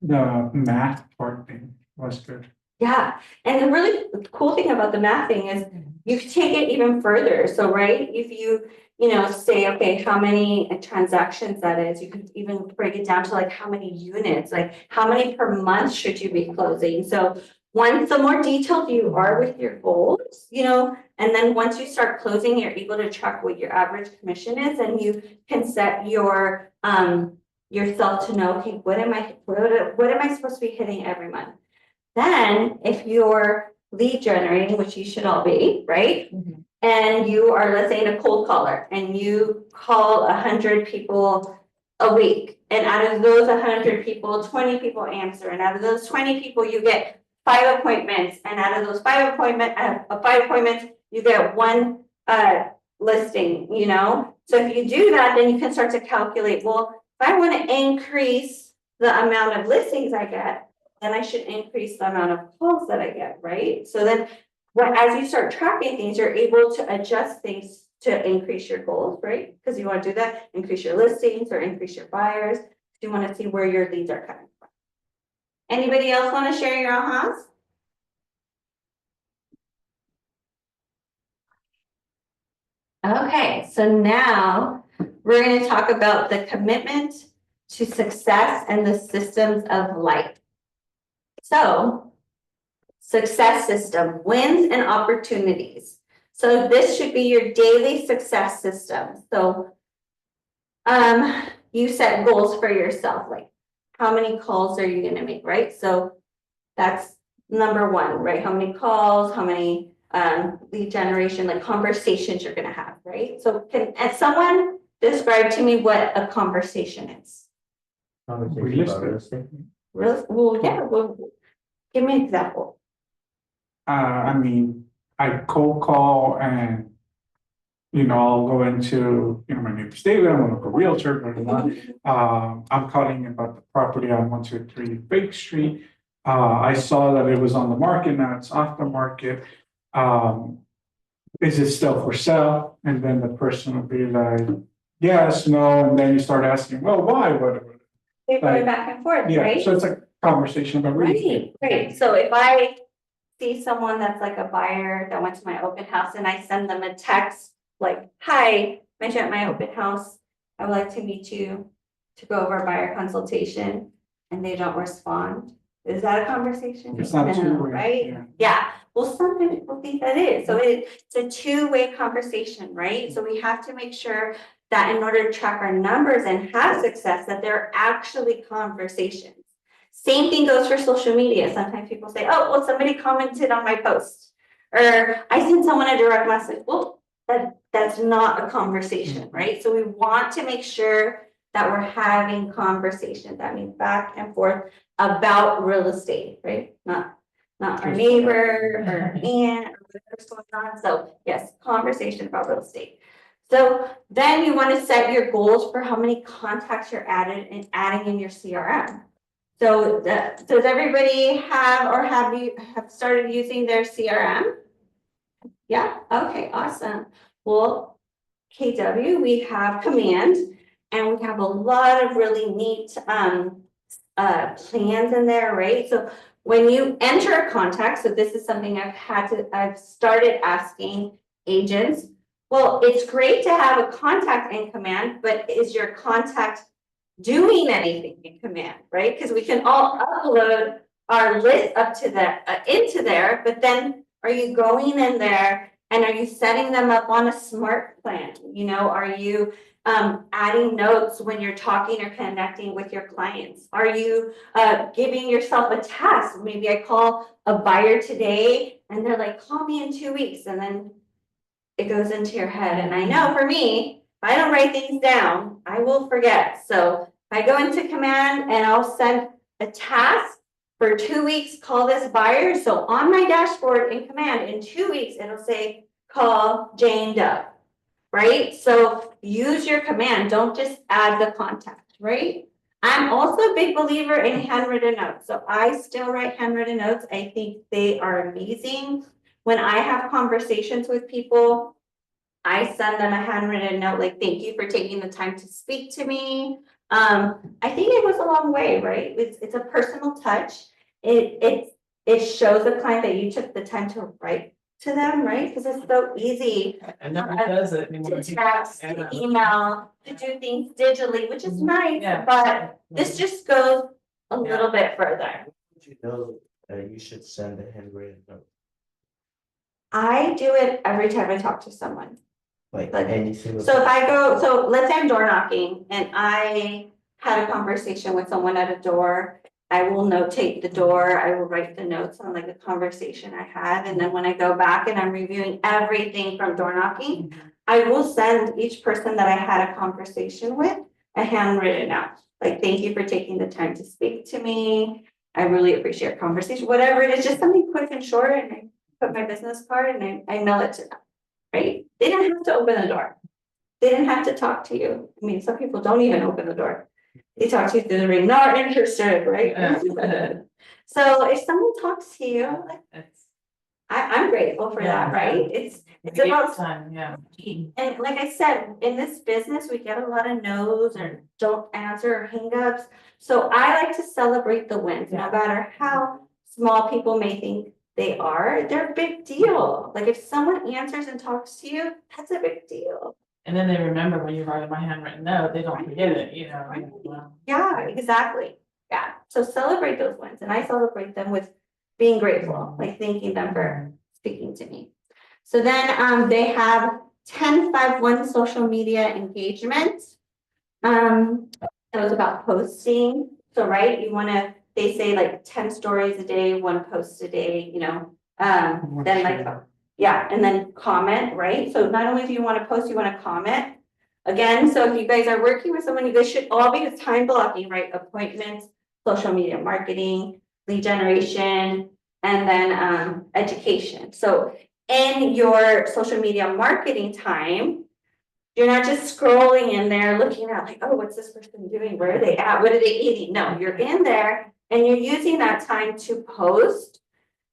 The math part thing was good. Yeah, and the really cool thing about the math thing is you can take it even further. So, right, if you say, okay, how many transactions that is, you could even break it down to like how many units, like how many per month should you be closing. So the more detailed you are with your goals, and then once you start closing, you're able to track what your average commission is, and you can set your yourself to know, okay, what am I supposed to be hitting every month? Then if you're lead generating, which you should all be, right? Mm-hmm. And you are, let's say, in a cold caller, and you call 100 people a week, and out of those 100 people, 20 people answer, and out of those 20 people, you get 5 appointments, and out of those 5 appointments, you get one listing, you know? So if you do that, then you can start to calculate, well, if I want to increase the amount of listings I get, then I should increase the amount of calls that I get, right? So then as you start tracking things, you're able to adjust things to increase your goals, right? Because you want to do that, increase your listings or increase your buyers. You want to see where your leads are coming from. Anybody else want to share your ahas? Okay, so now we're going to talk about the commitment to success and the systems of life. So, success system, wins and opportunities. So this should be your daily success system. So, you set goals for yourself, like how many calls are you going to make, right? So that's number one, right? How many calls, how many lead generation, like conversations you're going to have, right? So can someone describe to me what a conversation is? Conversation about real estate. Really? Well, yeah. Well, give me an example. I mean, I cold call and, you know, I'll go into, you know, my name is David, I'm a realtor, blah, blah, blah. I'm calling about the property on 123 Bake Street. I saw that it was on the market, now it's off the market. Is it still for sale? And then the person will be like, yes, no, and then you start asking, well, why, what? They're going back and forth, Yeah, right? so it's a conversation about real estate. Right. So if I see someone that's like a buyer that went to my open house and I send them a text like, hi, met you at my open house. I would like to meet you to go over a buyer consultation, and they don't respond. Is that a conversation? It's not No, two-way, right? yeah. Yeah. Well, some people think that is. So it's a two-way conversation, right? So we have to make sure that in order to track our numbers and have success, that they're actually conversations. Same thing goes for social media. Sometimes people say, oh, well, somebody commented on my post, or I sent someone a direct message. Well, that's not a conversation, right? So we want to make sure that we're having conversations. That means back and forth about real estate, right? Not our neighbor or aunt or whatever's going on. So yes, conversation about real estate. So then you want to set your goals for how many contacts you're adding in your CRM. So does everybody have, or have you started using their CRM? Yeah, okay, awesome. Well, KW, we have command, and we have a lot of really neat plans in there, right? So when you enter a contact, so this is something I've started asking agents. Well, it's great to have a contact in command, but is your contact doing anything in command, right? Because we can all upload our list up to into there, but then are you going in there and are you setting them up on a smart plan? You know, are you adding notes when you're talking or connecting with your clients? Are you giving yourself a task? Maybe I call a buyer today and they're like, call me in 2 weeks, and then it goes into your head. And I know for me, if I don't write things down, I will forget. So if I go into command and I'll send a task for 2 weeks, call this buyer. So on my dashboard in command, in 2 weeks, it'll say, call Jane Doe, right? So use your command, don't just add the contact, right? I'm also a big believer in handwritten notes. So I still write handwritten notes. I think they are amazing. When I have conversations with people, I send them a handwritten note, like, thank you for taking the time to speak to me. I think it goes a long way, right? It's a personal touch. It shows the client that you took the time to write to them, right? Because it's so easy I never does it anymore. to text, to email, to do things digitally, which is nice, Yeah. but this just goes a little bit further. Would you know that you should send a handwritten note? I do it every time I talk to someone. Like Like, any single. So if I go, so let's say I'm door knocking and I had a conversation with someone at a door, I will notate the door, I will write the notes on like the conversation I had. And then when I go back and I'm reviewing everything from door knocking, I will send each person that I had a conversation with a handwritten note. Like, thank you for taking the time to speak to me. I really appreciate your conversation, whatever it is, just something quick and short. And put my business card and I mail it to them, right? They didn't have to open the door. They didn't have to talk to you. I mean, some people don't even open the door. They talk to you through the ring, not interested, right? So if someone talks to you, like, It's. I'm grateful for that, Yeah. right? It's about Time, yeah. and like I said, in this business, we get a lot of no's or don't answer or hangups. So I like to celebrate the wins, no Yeah. matter how small people may think they are, they're a big deal. Like if someone answers and talks to you, that's a big deal. And then they remember when you write my handwritten note, they don't forget it, you know. Right. Wow. Yeah, exactly. Yeah, so celebrate those wins and I celebrate them with being grateful, like thanking them for speaking to me. So then they have 10-5-1 social media engagement. That was about posting. So right, you wanna, they say like 10 stories a day, 1 post a day, you know, then like, yeah, and then comment, right? So not only do you wanna post, you wanna comment. Again, so if you guys are working with someone, you guys should all be time blocking, right? Appointments, social media marketing, lead generation, and then education. So in your social media marketing time, you're not just scrolling in there looking at like, oh, what's this person doing? Where are they at? What are they eating? No, you're in there and you're using that time to post,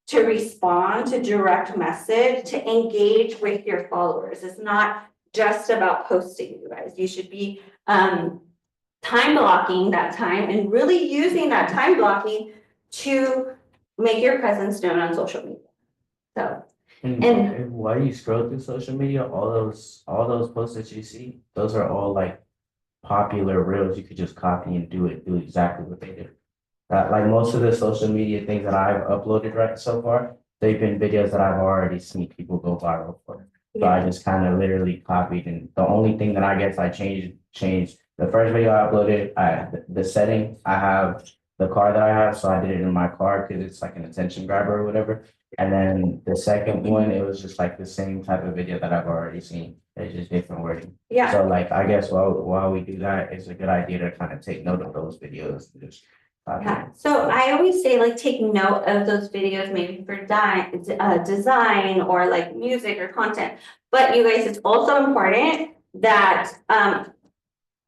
to respond, to direct message, to engage with your followers. It's not just about posting, you guys. You should be time blocking that time and really using that time blocking to make your presence known on social media. So, And while you scroll through social media, all those posts that you see, those are all like popular reels. You could just copy and do exactly what they do. Like most of the social media things that I've uploaded right so far, they've been videos that I've already seen people go viral for. So I just kind of literally copied, and the only thing that I guess I changed the first video I uploaded, the setting, I have the car that I have, so I did it in my car because it's like an attention grabber or whatever. And then the second one, it was just like the same type of video that I've already seen. It's just different wording. yeah. So like, I guess while we do that, it's a good idea to kind of take note of those videos and just copy Yeah, them. so I always say like take note of those videos, maybe for design or like music or content. But you guys, it's also important that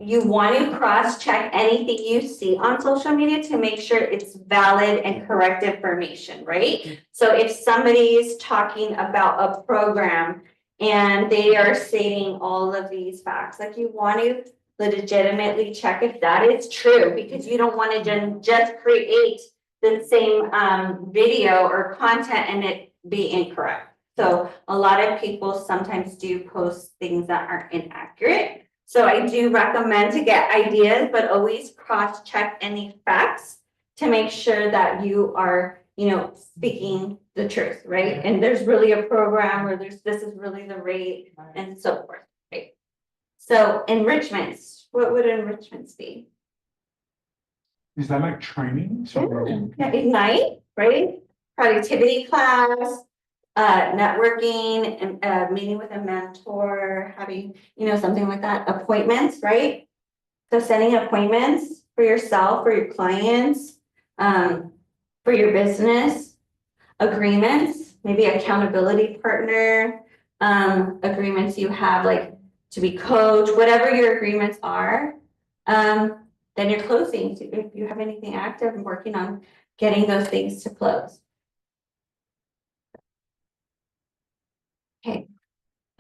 you want to cross-check anything you see on social media to make sure it's valid and correct information, right? So if somebody is talking about a program and they are stating all of these facts, like you want to legitimately check if that is true, because you don't want to just create the same video or content and it be incorrect. So a lot of people sometimes do post things that are inaccurate. So I do recommend to get ideas, but always cross-check any facts to make sure that you are, you know, speaking the truth, right? And there's really a program where this is really the rate and so forth, right? So enrichments, what would enrichments be? Is that like training? So Yeah, Ignite, right? Productivity class, networking and meeting with a mentor, having, you know, something like that, appointments, right? So setting appointments for yourself, for your clients, for your business, agreements, maybe accountability partner, agreements you have like to be coach, whatever your agreements are. Then your closings, if you have anything active and working on getting those things to close. Okay,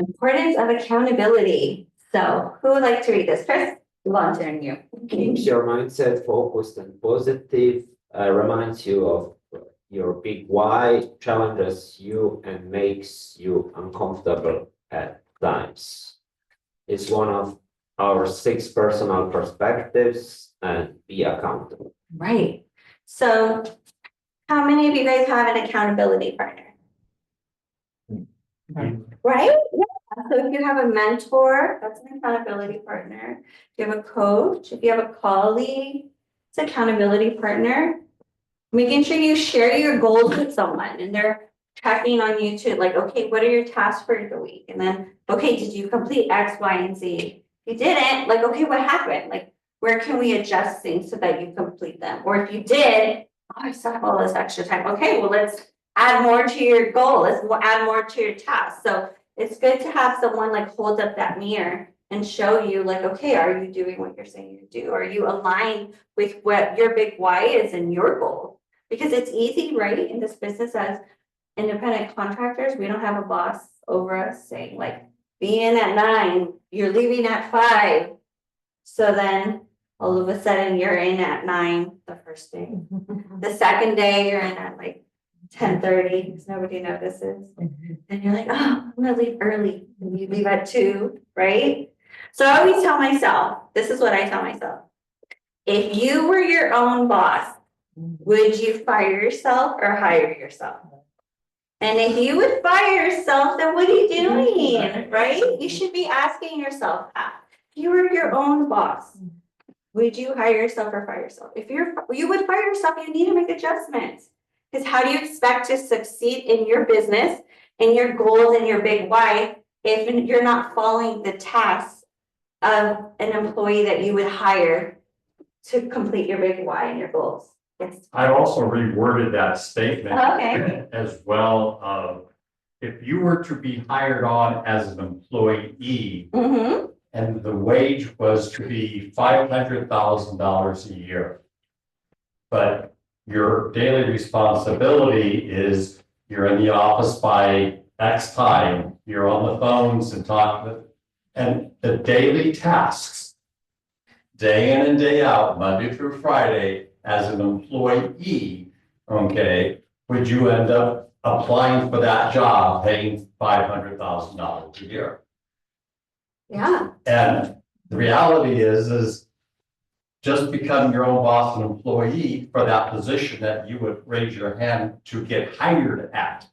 importance of accountability. So who would like to read this? Chris, volunteering you. Keeps your mindset focused and positive, reminds you of your big why, challenges you and makes you uncomfortable at times. It's one of our 6 personal perspectives, and be accountable. Right. So how many of you guys have an accountability partner? Right? Yeah. So if you have a mentor, that's an accountability partner. If you have a coach, if you have a colleague, it's an accountability partner. Making sure you share your goals with someone and they're checking on you too. Like, okay, what are your tasks for the week? And then, okay, did you complete X, Y, and Z? If you didn't, like, okay, what happened? Like, where can we adjust things so that you complete them? Or if you did, oh, I still have all this extra time. Okay, well, let's add more to your goal, add more to your task. So it's good to have someone like hold up that mirror and show you like, okay, are you doing what you're saying you do? Are you aligned with what your big why is and your goal? Because it's easy, right? In this business as independent contractors, we don't have a boss over us saying like, be in at 9, you're leaving at 5. So then all of a sudden you're in at 9 the first day. The second day you're in at like 10:30 because nobody notices. And you're like, oh, I'm gonna leave early. And you leave at 2, right? So I always tell myself, this is what I tell myself. If you were your own boss, would you fire yourself or hire yourself? And if you would fire yourself, then what are you doing, right? You should be asking yourself that. If you were your own boss, would you hire yourself or fire yourself? If you would fire yourself, you need to make adjustments. Because how do you expect to succeed in your business and your goals and your big why if you're not following the tasks of an employee that you would hire to complete your big why and your goals? Yes. I also reworded that statement Okay. as well of, if you were to be hired on as an employee Mm-hmm. and the wage was to be $500,000 a year. But your daily responsibility is you're in the office by X time, you're on the phones and talking, and the daily tasks, day in and day out, Monday through Friday, as an employee, okay, would you end up applying for that job paying $500,000 a year? Yeah. And the reality is just become your own boss and employee for that position that you would raise your hand to get hired at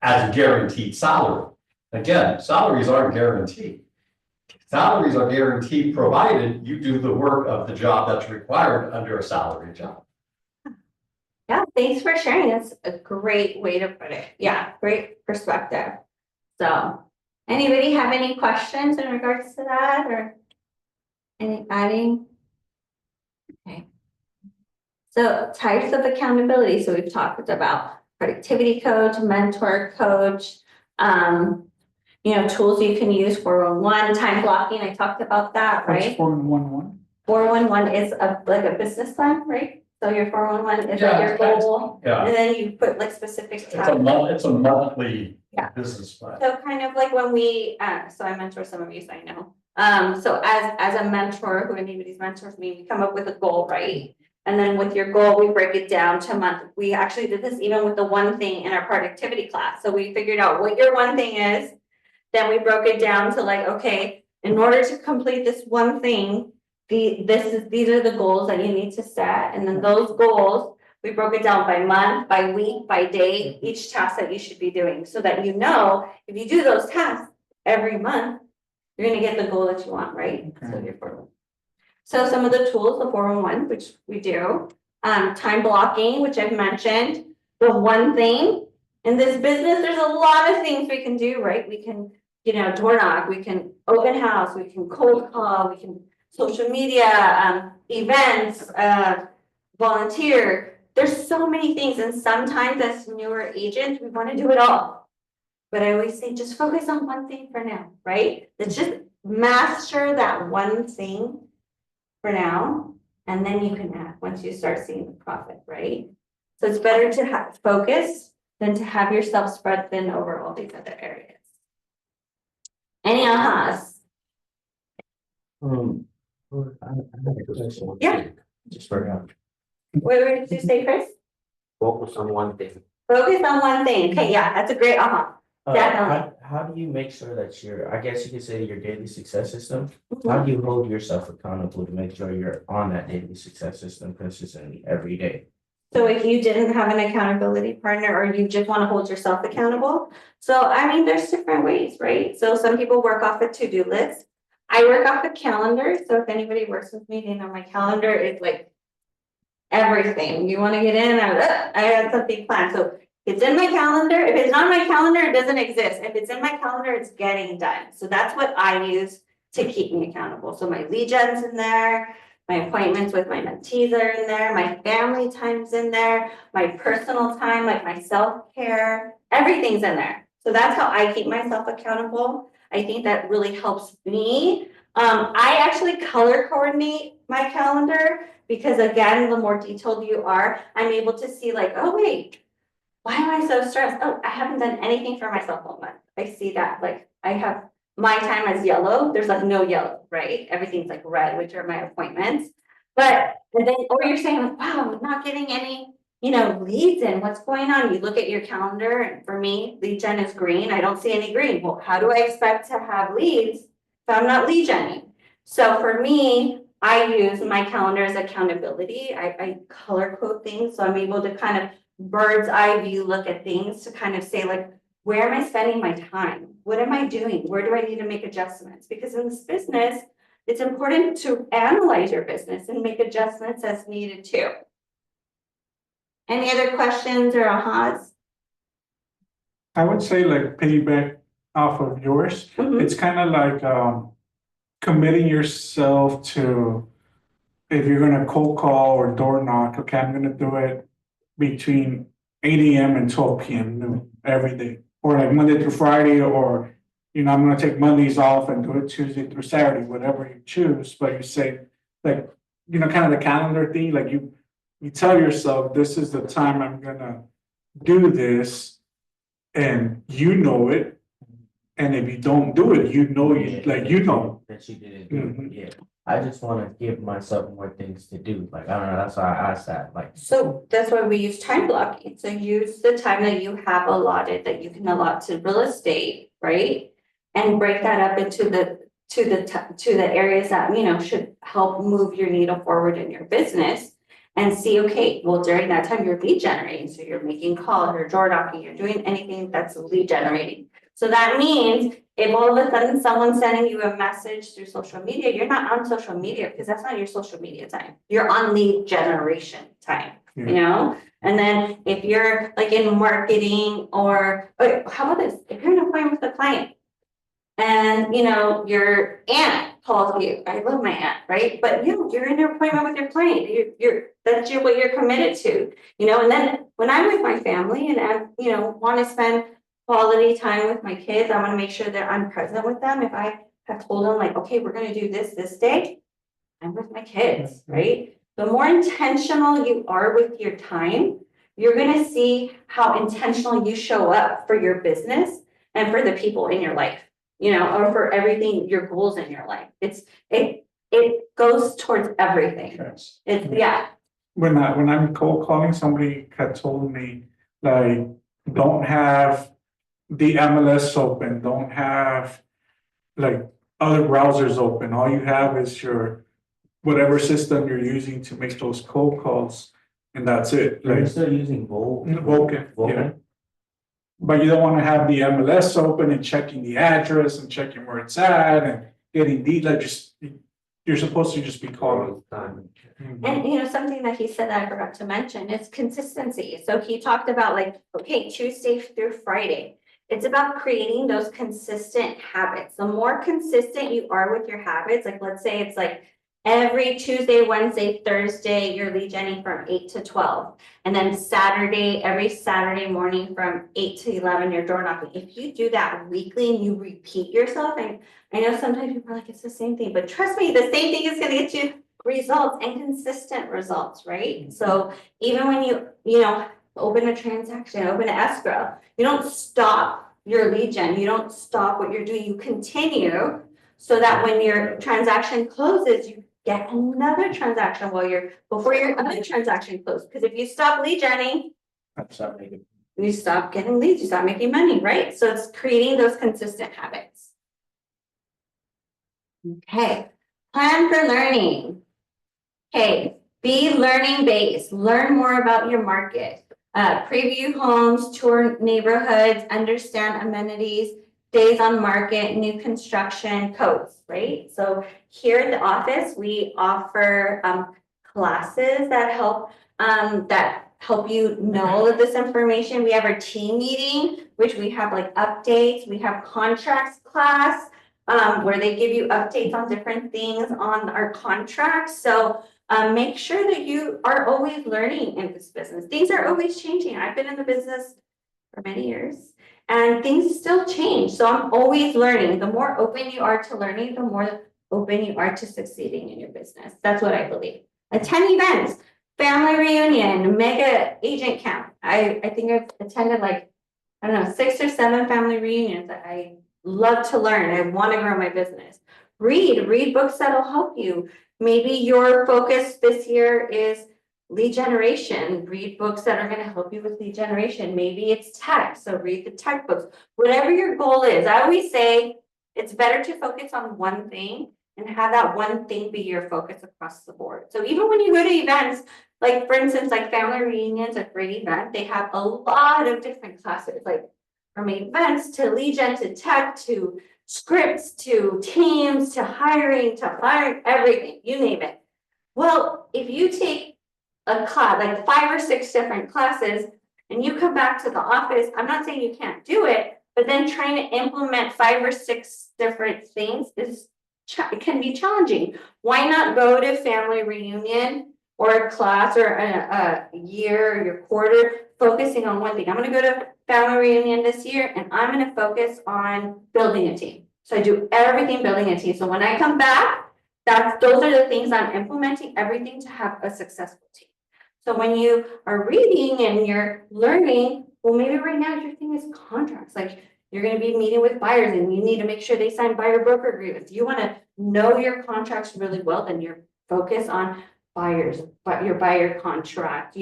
as a guaranteed salary. Again, salaries aren't guaranteed. Salaries are guaranteed provided you do the work of the job that's required under a salary job. Yeah, thanks for sharing. That's a great way to put it. Yeah, great perspective. So, anybody have any questions in regards to that or any adding? Okay. So types of accountability. So we've talked about productivity coach, mentor coach, tools you can use, 411, time blocking. I talked about that, What's right? 411? 411 is like a business plan, right? So your 411 is like your goal, Yeah, and then you put like specific it's tasks. a monthly Yeah. business plan. So kind of like when we, so I mentor some of you, so I know. So as a mentor, who anybody's mentors me, we come up with a goal, right? And then with your goal, we break it down to month. We actually did this even with the one thing in our productivity class. So we figured out what your one thing is. Then we broke it down to like, okay, in order to complete this one thing, these are the goals that you need to set. And then those goals, we broke it down by month, by week, by day, each task that you should be doing, so that if you do those tasks every month, you're gonna get the goal that you want, right? Okay. So you're 411. So some of the tools, the 411, which we do, time blocking, which I've mentioned, the one thing. In this business, there's a lot of things we can do, right? We can, door knock, we can open house, we can cold call, we can social media, events, volunteer. There's so many things, and sometimes as newer agents, we want to do it all. But I always say, just focus on one thing for now, right? Let's just master that one thing for now, and then you can add once you start seeing the profit, right? So it's better to have focus than to have yourself spread thin over all these other areas. Any ahas? I had a question. Yeah. Just for now. What did you say, Chris? Focus on one thing. Focus on one thing. Okay, yeah, that's a great aha. Definitely. How do you make sure that I guess you could say your daily success system, how do you hold yourself accountable to make sure you're on that daily success system consistently every day? So if you didn't have an accountability partner, or you just want to hold yourself accountable, so I mean, there's different ways, right? So some people work off a to-do list. I work off a calendar. So if anybody works with me, they know my calendar is like everything. You want to get in, I have something planned. So it's in my calendar. If it's not my calendar, it doesn't exist. If it's in my calendar, it's getting done. So that's what I use to keep me accountable. So my lead gen's in there, My appointments with my mentees are in there, my family time's in there, my personal time, like my self-care, everything's in there. So that's how I keep myself accountable. I think that really helps me. I actually color coordinate my calendar because again, the more detailed you are, I'm able to see like, oh wait, why am I so stressed? Oh, I haven't done anything for myself all month. I see that, like, I have my time as yellow, there's like no yellow, right? Everything's like red, which are my appointments. But, and then, or you're saying like, wow, I'm not getting any, leads in, what's going on? You look at your calendar, and for me, lead gen is green, I don't see any green. Well, how do I expect to have leads if I'm not lead genning? So for me, I use my calendar as accountability. I color code things, so I'm able to kind of bird's eye view look at things to kind of say like, where am I spending my time? What am I doing? Where do I need to make adjustments? Because in this business, it's important to analyze your business and make adjustments as needed too. Any other questions or ahas? I would say like piggyback off of yours, it's kind of like committing yourself to, if you're gonna cold call or door knock, okay, I'm gonna do it between 8 a.m. and 12 p.m. noon every day, or like Monday through Friday, or I'm gonna take Mondays off and do it Tuesday through Saturday, whatever you choose. But you say like, kind of the calendar thing, like you tell yourself, this is the time I'm gonna do this, and you know it. And if you don't do it, That you didn't do, yeah. I just wanna give myself more things to do, like, I don't know, that's why I asked that, like. So that's why we use time blocking. So use the time that you have allotted, that you can allot to real estate, right? And break that up into the areas that, should help move your needle forward in your business. And see, okay, well, during that time, you're lead generating. So you're making calls, you're door knocking, you're doing anything that's lead generating. So that means if all of a sudden someone's sending you a message through social media, you're not on social media because that's not your social media time. You're on lead generation time, And then if you're like in marketing or how about this? If you're in an appointment with a client and your aunt calls you, I love my aunt, right? But you're in an appointment with your client. That's what you're committed to, and then when I'm with my family and I, want to spend quality time with my kids, I want to make sure that I'm present with them. If I have told them like, okay, we're going to do this day, I'm with my kids, right? The more intentional you are with your time, you're going to see how intentional you show up for your business and for the people in your life, or for everything, your goals in your life. It goes towards everything. Yeah. When I'm cold calling, somebody had told me like, don't have the MLS open, don't have like other browsers open. All you have is your whatever system you're using to make those cold calls, and that's it. You're Like still using Vulcan, yeah. But you don't want to have the MLS open and checking the address and checking where it's at and getting you're supposed to just be calling. And something that he said that I forgot to mention is consistency. So he talked about like, okay, Tuesday through Friday. It's about creating those consistent habits. The more consistent you are with your habits, like let's say it's like every Tuesday, Wednesday, Thursday, you're lead genning from 8 to 12. And then every Saturday morning from 8 to 11, you're door knocking. If you do that weekly and you repeat yourself, and I know sometimes people are like, it's the same thing, but trust me, the same thing is going to get you results and consistent results, right? So even when you open a transaction, open an escrow, you don't stop your lead gen, you don't stop what you're doing, you continue so that when your transaction closes, you get another transaction before your other transaction closes. Because if you stop lead genning, you stop getting leads, you stop making money, right? So it's creating those consistent habits. Okay, plan for learning. Okay, be learning based, learn more about your market, preview homes, tour neighborhoods, understand amenities, days on market, new construction codes, right? So here at the office, we offer classes that help you know all of this information. We have our team meeting, which we have like updates, we have contracts class, where they give you updates on different things on our contracts. So make sure that you are always learning in this business. Things are always changing. I've been in the business for many years and things still change. So I'm always learning. The more open you are to learning, the more open you are to succeeding in your business. That's what I believe. Attend events, family reunion, mega agent camp. I think I've attended like, I don't know, 6 or 7 family reunions. I love to learn. I want to grow my business. Read books that'll help you. Maybe your focus this year is lead generation. Read books that are going to help you with lead generation. Maybe it's tech, so read the tech books. Whatever your goal is, I always say it's better to focus on one thing and have that one thing be your focus across the board. So even when you go to events, like for instance, like family reunions, a great event, they have a lot of different classes, like from events to lead gen to tech to scripts to teams to hiring to firing, everything, you name it. Well, if you take a class, like 5 or 6 different classes, and you come back to the office, I'm not saying you can't do it, but then trying to implement 5 or 6 different things is it can be challenging. Why not go to family reunion or a class or a year or your quarter focusing on one thing? I'm going to go to family reunion this year and I'm going to focus on building a team. So I do everything building a team. So when I come back, those are the things I'm implementing, everything to have a successful team. So when you are reading and you're learning, well, maybe right now your thing is contracts. Like you're going to be meeting with buyers and you need to make sure they sign buyer broker agreements. You want to know your contracts really well, then you're focused on buyers, but your buyer contract,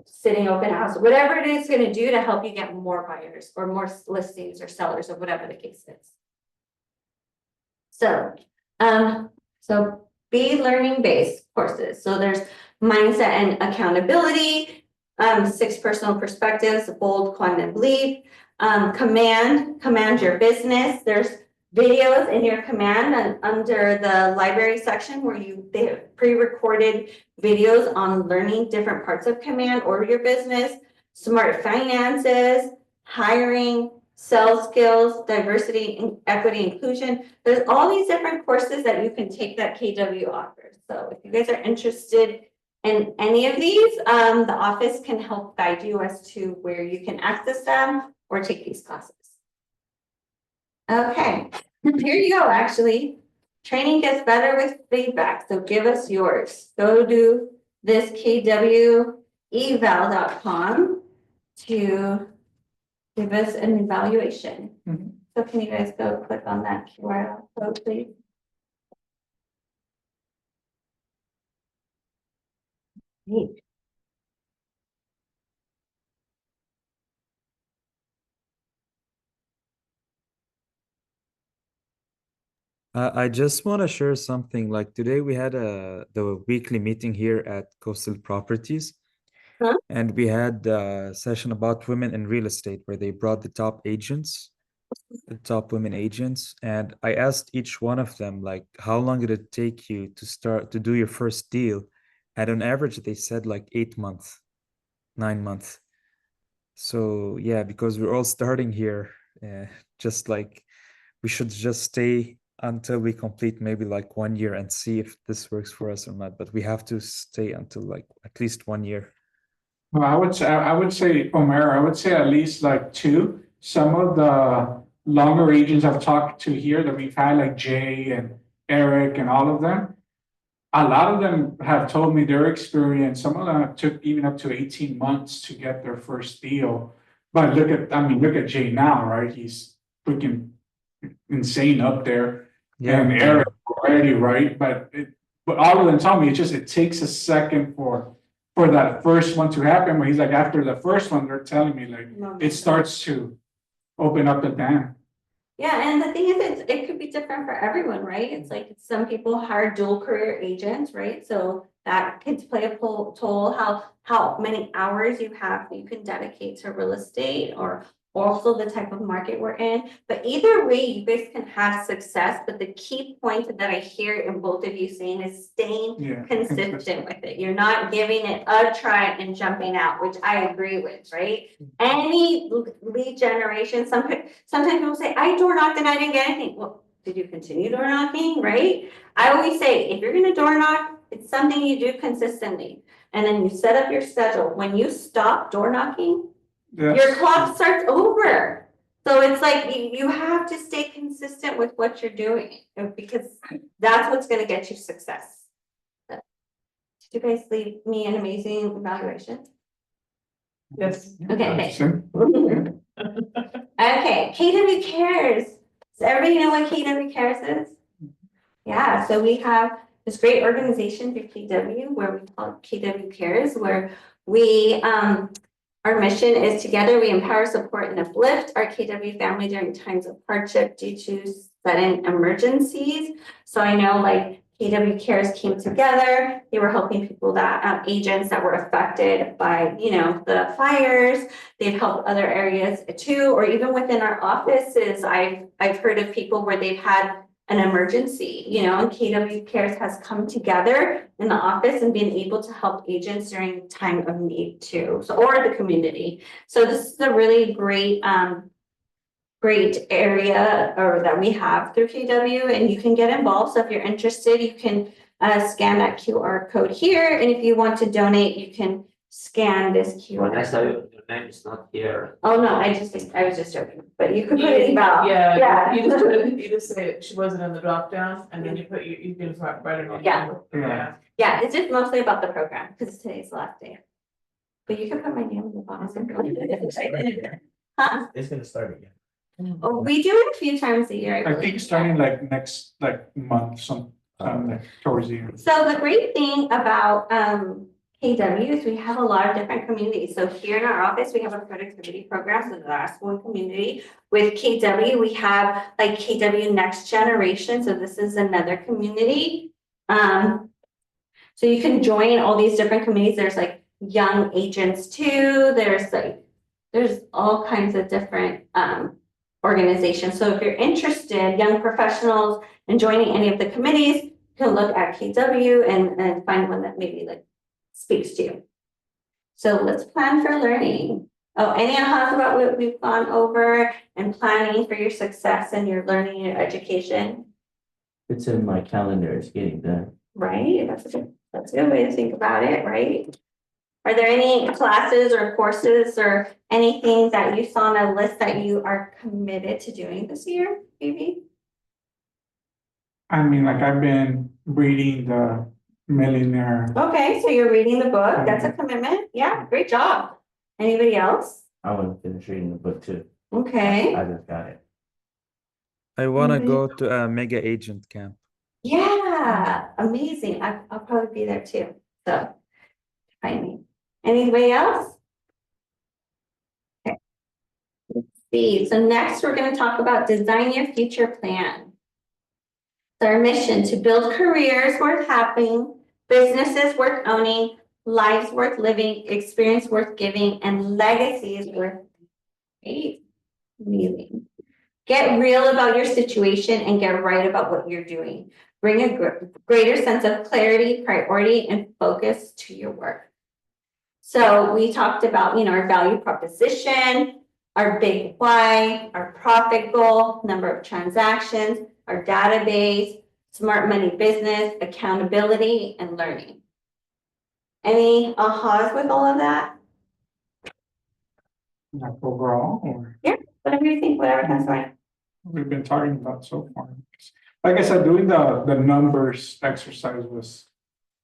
sitting open house, whatever it is going to do to help you get more buyers or more listings or sellers or whatever the case is. So be learning based courses. So there's mindset and accountability, 6 personal perspectives, bold, quantum leap, command your business. There's videos in your command and under the library section where they have pre-recorded videos on learning different parts of command or your business, smart finances, hiring, sales skills, diversity, equity, inclusion. There's all these different courses that you can take that KW offers. So if you guys are interested in any of these, the office can help guide you as to where you can access them or take these classes. Okay, here you go, actually. Training gets better with feedback, so give us yours. Go to this kweval.com to give us an evaluation. Mhm. So can you guys go click on that QR code, please? Neat. I just want to share something. Like today, we had the weekly meeting here at Coastal Properties, Huh? and we had a session about women in real estate where they brought the top agents, the top women agents, and I asked each one of them like, how long did it take you to start to do your first deal? And on average, they said like 8 months, 9 months. So yeah, because we're all starting here, just like we should just stay until we complete maybe like 1 year and see if this works for us or not. But we have to stay until like at least 1 year. Well, I would say, Omer, I would say at least like 2. Some of the longer agents I've talked to here that we've had, like Jay and Eric and all of them, a lot of them have told me their experience. Some of them took even up to 18 months to get their first deal. But look at Jay now, right? He's freaking insane up there. Yeah. And Eric already, right? But all of them tell me it takes a second for that first one to happen. But he's like, after the first one, they're telling me like it starts to open up the dam. Yeah, and the thing is, it could be different for everyone, right? It's like some people hire dual career agents, right? So that could play a toll how many hours you can dedicate to real estate or also the type of market we're in. But either way, you guys can have success, but the key point that I hear in both of you saying is staying Yeah. consistent with it. You're not giving it a try and jumping out, which I agree with, right? Any lead generation, sometimes people say, I door knocked and I didn't get anything. Well, did you continue door knocking, right? I always say, if you're gonna door knock, it's something you do consistently. And then you set up your schedule. When you stop door knocking, your clock starts over. So it's like you have to stay consistent with what you're doing because that's what's gonna get you success. Did you guys leave me an amazing evaluation? Yes. Okay, thanks. Okay, KW Cares. Does everybody know what KW Cares is? Yeah, so we have this great organization through KW where we call it KW Cares, where we our mission is together we empower, support, and uplift our KW family during times of hardship due to sudden emergencies. So I know like KW Cares came together. They were helping people that agents that were affected by, you know, the fires. They've helped other areas too, or even within our offices. I've heard of people where they've had an emergency, you know, and KW Cares has come together in the office and been able to help agents during time of need too, so or the community. So this is a really great great area or that we have through KW, and you can get involved. So if you're interested, you can scan that QR code here, and if you want to donate, you can scan this QR Vannesa, code. your name is not here. Oh no, I was just joking, but you could put it about. Yeah, you just say she wasn't in the drop down and then you put you can write her name. Yeah. Yeah. Yeah, it's just mostly about the program because today's the last day. But you can put my name in the bottom. Huh? It's gonna start again. Oh, we do it a few times a year, I I think believe. starting like next, like month, sometime like towards the end. So the great thing about KW is we have a lot of different communities. So here in our office, we have a productivity program, so that's one community. With KW, we have like KW Next Generation, so this is another community. So you can join all these different communities. There's like young agents too. There's all kinds of different organizations. So if you're interested, young professionals, in joining any of the committees, you can look at KW and find one that maybe like speaks to you. So let's plan for learning. Oh, any ahas about what we've gone over and planning for your success and your learning and your education? It's in my calendar, it's getting done. Right? That's a good way to think about it, right? Are there any classes or courses or anything that you saw on a list that you are committed to doing this year, maybe? I mean, like I've been reading the Millionaire. Okay, so you're reading the book. That's a commitment. Yeah, great job. Anybody else? I want to finish reading the book too. Okay. I just got it. I want to Mhm. go to a mega agent camp. Yeah, amazing. I'll probably be there too. So find me. Anybody else? Okay. Let's see. So next we're going to talk about design your future plan. It's our mission to build careers worth having, businesses worth owning, lives worth living, experience worth giving, and legacies worth leaving. Get real about your situation and get right about what you're doing. Bring a greater sense of clarity, priority, and focus to your work. So we talked about, our value proposition, our big why, our profit goal, number of transactions, our database, smart money business, accountability, and learning. Any ahas with all of that? Like overall, or Whatever you think, whatever comes to mind. we've been talking about so far. Like I said, doing the numbers exercise was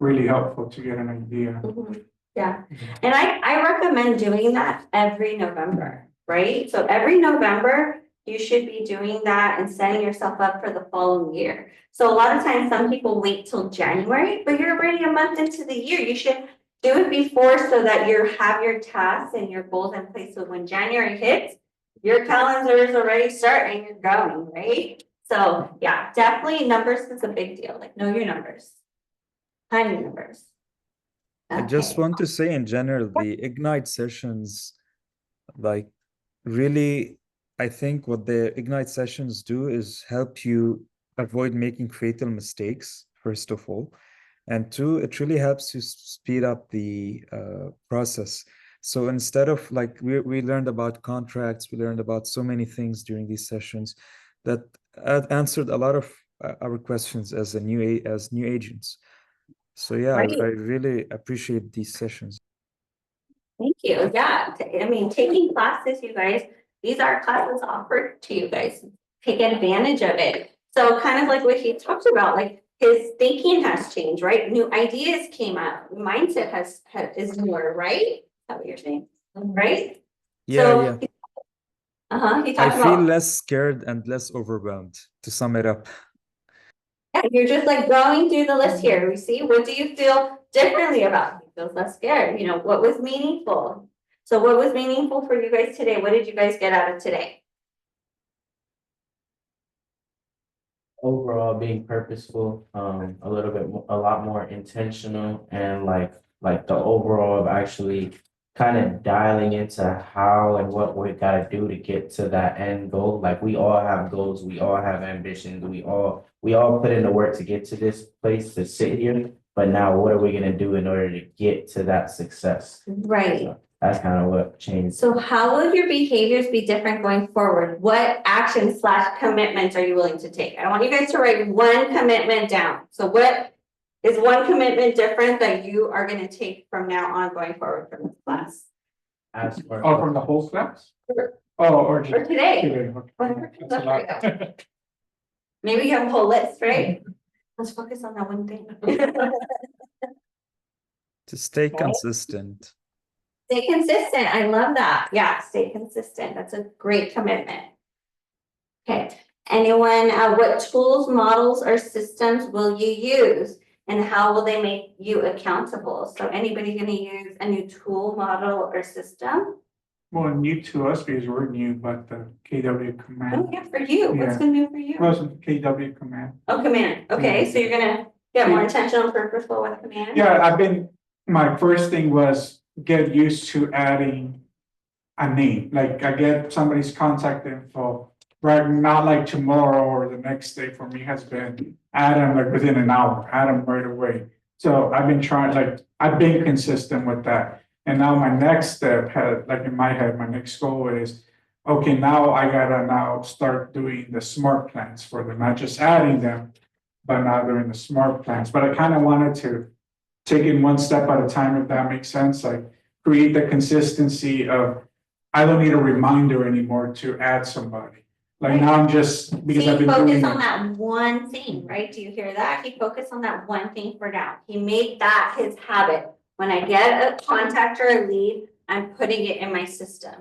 really helpful to get an idea. Mhm. Yeah, and I recommend doing that every November, right? So every November, you should be doing that and setting yourself up for the following year. So a lot of times, some people wait till January, but you're already a month into the year. You should do it before so that you have your tasks and your goals in place. So when January hits, your calendar is already starting, you're going, right? So yeah, definitely numbers is a big deal. Like know your numbers, time your numbers. I just Okay. want to say in general, the Ignite sessions, like really, I think what the Ignite sessions do is help you avoid making fatal mistakes, first of all. And two, it really helps you speed up the process. So instead of like we learned about contracts, we learned about so many things during these sessions that answered a lot of our questions as as new agents. So yeah, Right. I really appreciate these sessions. Thank you. Yeah, I mean, taking classes, you guys, these are classes offered to you guys. Take advantage of it. So kind of like what he talked about, like his thinking has changed, right? New ideas came up, mindset is newer, right? Is that what you're saying? Right? Yeah, So, yeah. he I talked feel about, less scared and less overwhelmed, to sum it up. yeah, you're just like going through the list here. We see, what do you feel differently about? You feel less scared, you know, what was meaningful? So what was meaningful for you guys today? What did you guys get out of today? Overall being purposeful, a little bit, a lot more intentional, and like the overall of actually kind of dialing into how and what we gotta do to get to that end goal. Like we all have goals, we all have ambitions, we all put in the work to get to this place to sit here. But now what are we gonna do in order to get to that success? Right. So that's kind of what changed. So how will your behaviors be different going forward? What action / commitments are you willing to take? I want you guys to write one commitment down. So what is one commitment different that you are going to take from now on going forward from this class? As far Oh, from the whole class? Sure. Oh, or Or just. today? today, Whatever okay. comes That's a up right lot. Maybe you have a whole list, right? Let's focus on that one thing. To stay Okay. consistent. Stay consistent. I love that. Yeah, stay consistent. That's a great commitment. Okay, anyone, what tools, models, or systems will you use? And how will they make you accountable? So anybody gonna use a new tool, model, or system? Well, new to us because we're new, but the KW Oh, command, yeah, for you. What's Yeah. been new for you? wasn't KW command. Oh, command. Okay, so you're gonna get more intentional and purposeful with command? Yeah, my first thing was get used to adding a name, like I get somebody's contact info. Right, not like tomorrow or the next day for me has been add them like within an hour, add them right away. So I've been trying, like, I've been consistent with that. And now my next step had, like in my head, my next goal is, okay, now I gotta now start doing the smart plans for them, not just adding them, but now doing the smart plans. But I kind of wanted to take it one step at a time, if that makes sense, like create the consistency of, I don't need a reminder anymore to add somebody. Like now I'm just, because I've He been doing focused on it. that one thing, right? Do you hear that? He focused on that one thing for now. He made that his habit. When I get a contact or a lead, I'm putting it in my system.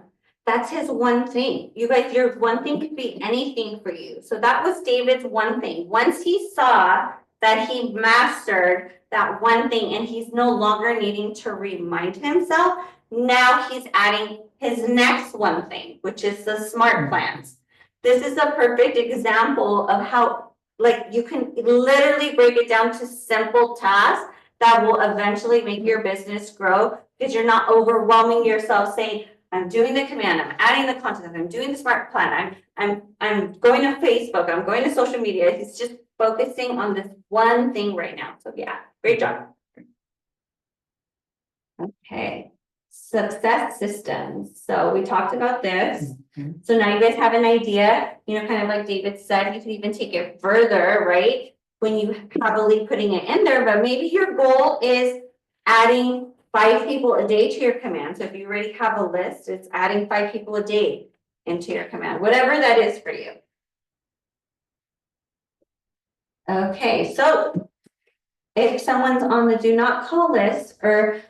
That's his one thing. You guys, your one thing could be anything for you. So that was David's one thing. Once he saw that he mastered that one thing and he's no longer needing to remind himself, now he's adding his next one thing, which is the smart plans. This is a perfect example of how, like, you can literally break it down to simple tasks that will eventually make your business grow, because you're not overwhelming yourself saying, I'm doing the command, I'm adding the content, I'm doing the smart plan, I'm going to Facebook, I'm going to social media. It's just focusing on this one thing right now. So yeah, great job. Okay, success systems. So we talked about this. Mhm. So now you guys have an idea, you know, kind of like David said, you can even take it further, right? When you probably putting it in there, but maybe your goal is adding 5 people a day to your command. So if you already have a list, it's adding 5 people a day into your command, whatever that is for you. Okay, so if someone's on the do not call list, or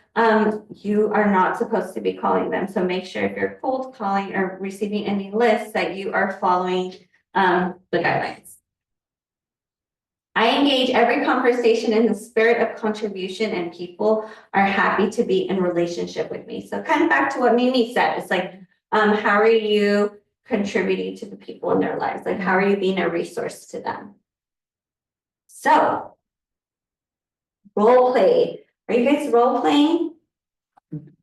you are not supposed to be calling them. So make sure if you're cold calling or receiving any lists that you are following the guidelines. I engage every conversation in the spirit of contribution, and people are happy to be in relationship with me. So kind of back to what Mimi said, it's like, how are you contributing to the people in their lives? Like, how are you being a resource to them? So, role play. Are you guys role playing?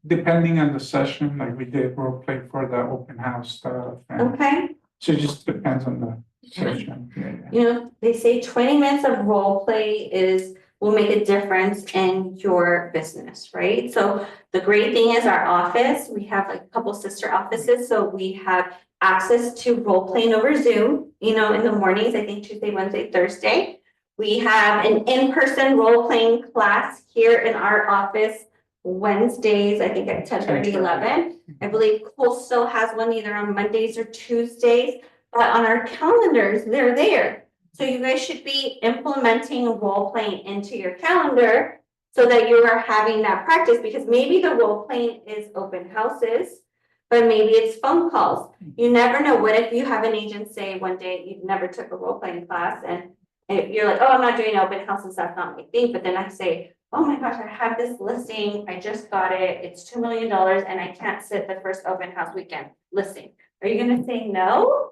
depending on the session, like we did role play for the open house stuff. And Okay, so it just depends on the session. Yeah. you know, they say 20 minutes of role play will make a difference in your business, right? So the great thing is our office, we have like a couple sister offices, so we have access to role playing over Zoom, you know, in the mornings, I think Tuesday, Wednesday, Thursday. We have an in-person role playing class here in our office Wednesdays, I think at 10:30, 11. I believe Coastal has one either on Mondays or Tuesdays, but on our calendars, they're there. So you guys should be implementing role playing into your calendar so that you are having that practice, because maybe the role playing is open houses, but maybe it's phone calls. You never know. What if you have an agent say one day you never took a role playing class and you're like, oh, I'm not doing open houses, that's not my thing. But then I say, oh my gosh, I have this listing, I just got it, it's $2 million and I can't sit the first open house weekend listing. Are you gonna say no?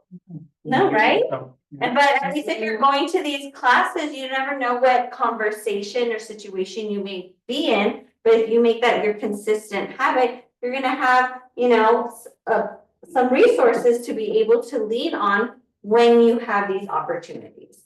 No, right? And but at least if you're going to these classes, you never know what conversation or situation you may be in. But if you make that your consistent habit, you're gonna have, you know, some resources to be able to lean on when you have these opportunities.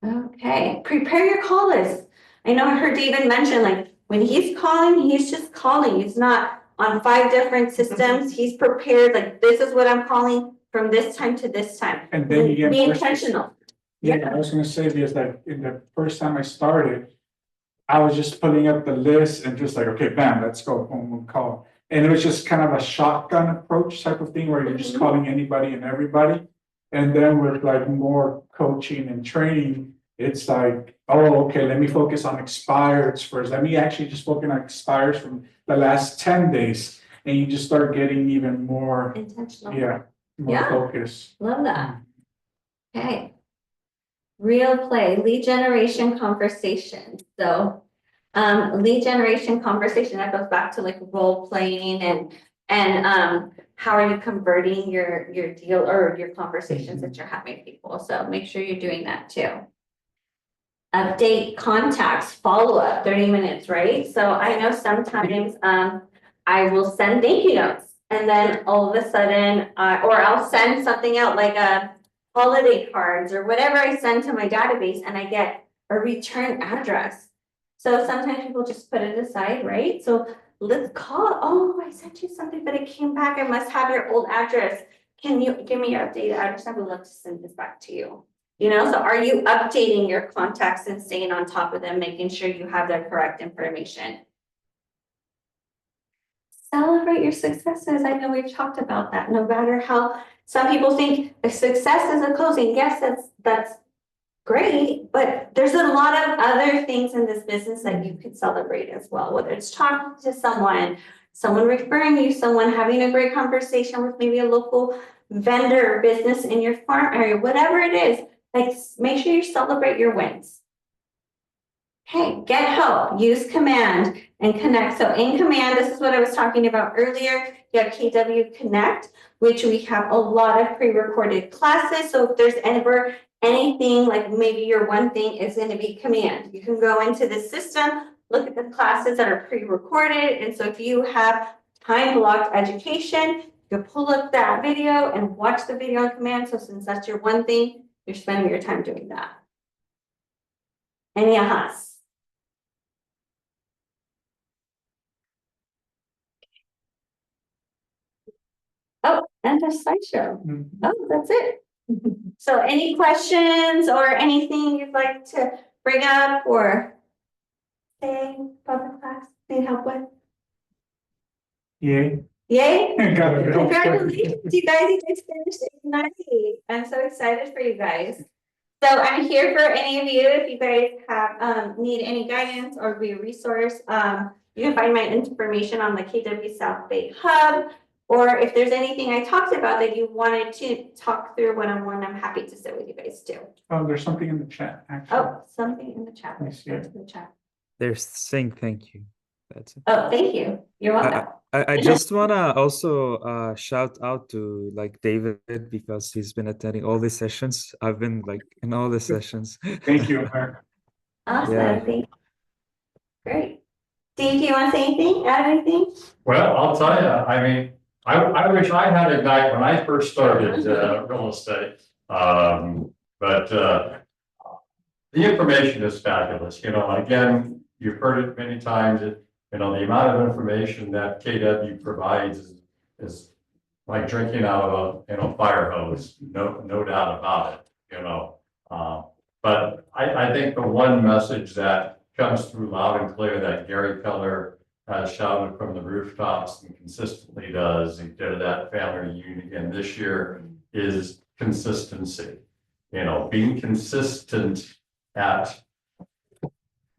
Okay, prepare your call list. I know I heard David mention, like, when he's calling, he's just calling. He's not on 5 different systems. He's prepared, like, this is what I'm calling from this time to this time. And then you get Be more intentional. Yeah, I was gonna say this, like, in the first time I started, I was just putting up the list and just like, okay, bam, let's go, boom, boom, call. And it was just kind of a shotgun approach type of thing where you're just calling anybody and everybody. And then with like more coaching and training, it's like, oh, okay, let me focus on expireds first. Let me actually just focus on expires from the last 10 days. And you just start getting even more, Intentional. more Yeah. focus. Love that. Okay. Real play, lead generation conversation. So, lead generation conversation, that goes back to like role playing and how are you converting your deal or your conversations that you're having with people. So make sure you're doing that too. Update contacts, follow up, 30 minutes, right? So I know sometimes I will send thank you notes and then all of a sudden, or I'll send something out like a holiday cards or whatever I send to my database and I get a return address. So sometimes people just put it aside, right? So let's call, oh, I sent you something, but it came back. I must have your old address. Can you give me your updated address? I would love to send this back to you. You know, so are you updating your contacts and staying on top of them, making sure you have the correct information? Celebrate your successes. I know we've talked about that. No matter how some people think a success is a closing. Yes, that's great, but there's a lot of other things in this business that you could celebrate as well. Whether it's talking to someone referring you, someone having a great conversation with maybe a local vendor or business in your farm area, whatever it is. Like, make sure you celebrate your wins. Okay, get help, use command and connect. So in command, this is what I was talking about earlier. You have KW Connect, which we have a lot of pre-recorded classes. So if there's ever anything, like maybe your one thing is going to be command, you can go into the system, look at the classes that are pre-recorded. And so if you have time blocked education, you can pull up that video and watch the video on command. So since that's your one thing, you're spending your time doing that. Any ahas? Oh, and a slideshow. Oh, that's it. So any questions or anything you'd like to bring up or say about the class, need help with? Yeah. Yay! Got it. Congratulations, you guys finished Ignite. I'm so excited for you guys. So I'm here for any of you, if you guys have need any guidance or be a resource. You can find my information on the KW South Bay Hub. Or if there's anything I talked about that you wanted to talk through one-on-one, I'm happy to sit with you guys too. Oh, there's something in the chat, actually. Oh, something in the chat. Let's go to the chat. They're saying thank you. That's it. Oh, thank you. You're welcome. I just wanna also shout out to like David because he's been attending all these sessions. I've been like in all the sessions. Thank you, Mark. Awesome. Yeah. Thank you. Great. Steve, do you want to say anything, add anything? Well, I'll tell you, I mean, I wish I had Ignite when I first started, real estate. But the information is fabulous, you know, again, you've heard it many times, you know, the amount of information that KW provides is like drinking out of a, you know, fire hose, no doubt about it, you know. But I think the one message that comes through loud and clear that Gary Keller has shouted from the rooftops and consistently does, he did it at family reunion again this year, is consistency. You know, being consistent at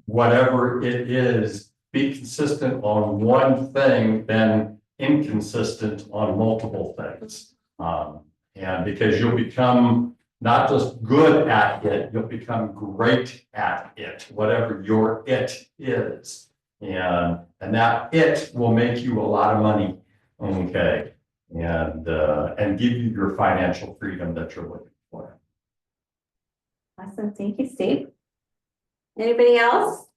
whatever it is, be consistent on one thing, then inconsistent on multiple things. And because you'll become not just good at it, you'll become great at it, whatever your it is. And that it will make you a lot of money, okay? And give you your financial freedom that you're looking for. Awesome, thank you, Steve. Anybody else?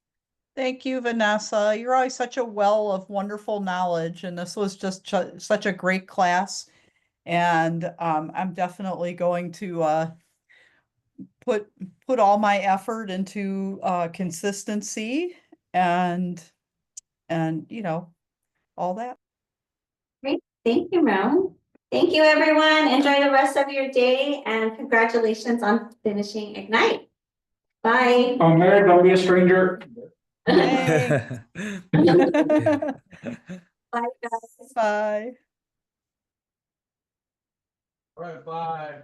Thank you, Vanessa. You're always such a well of wonderful knowledge, and this was just such a great class. And I'm definitely going to put all my effort into consistency and you know, all that. Great, thank you, Mel. Thank you, everyone. Enjoy the rest of your day and congratulations on finishing Ignite. Bye. Oh, Mayor, don't be a stranger. Thanks. Bye, guys. Bye. All right, bye.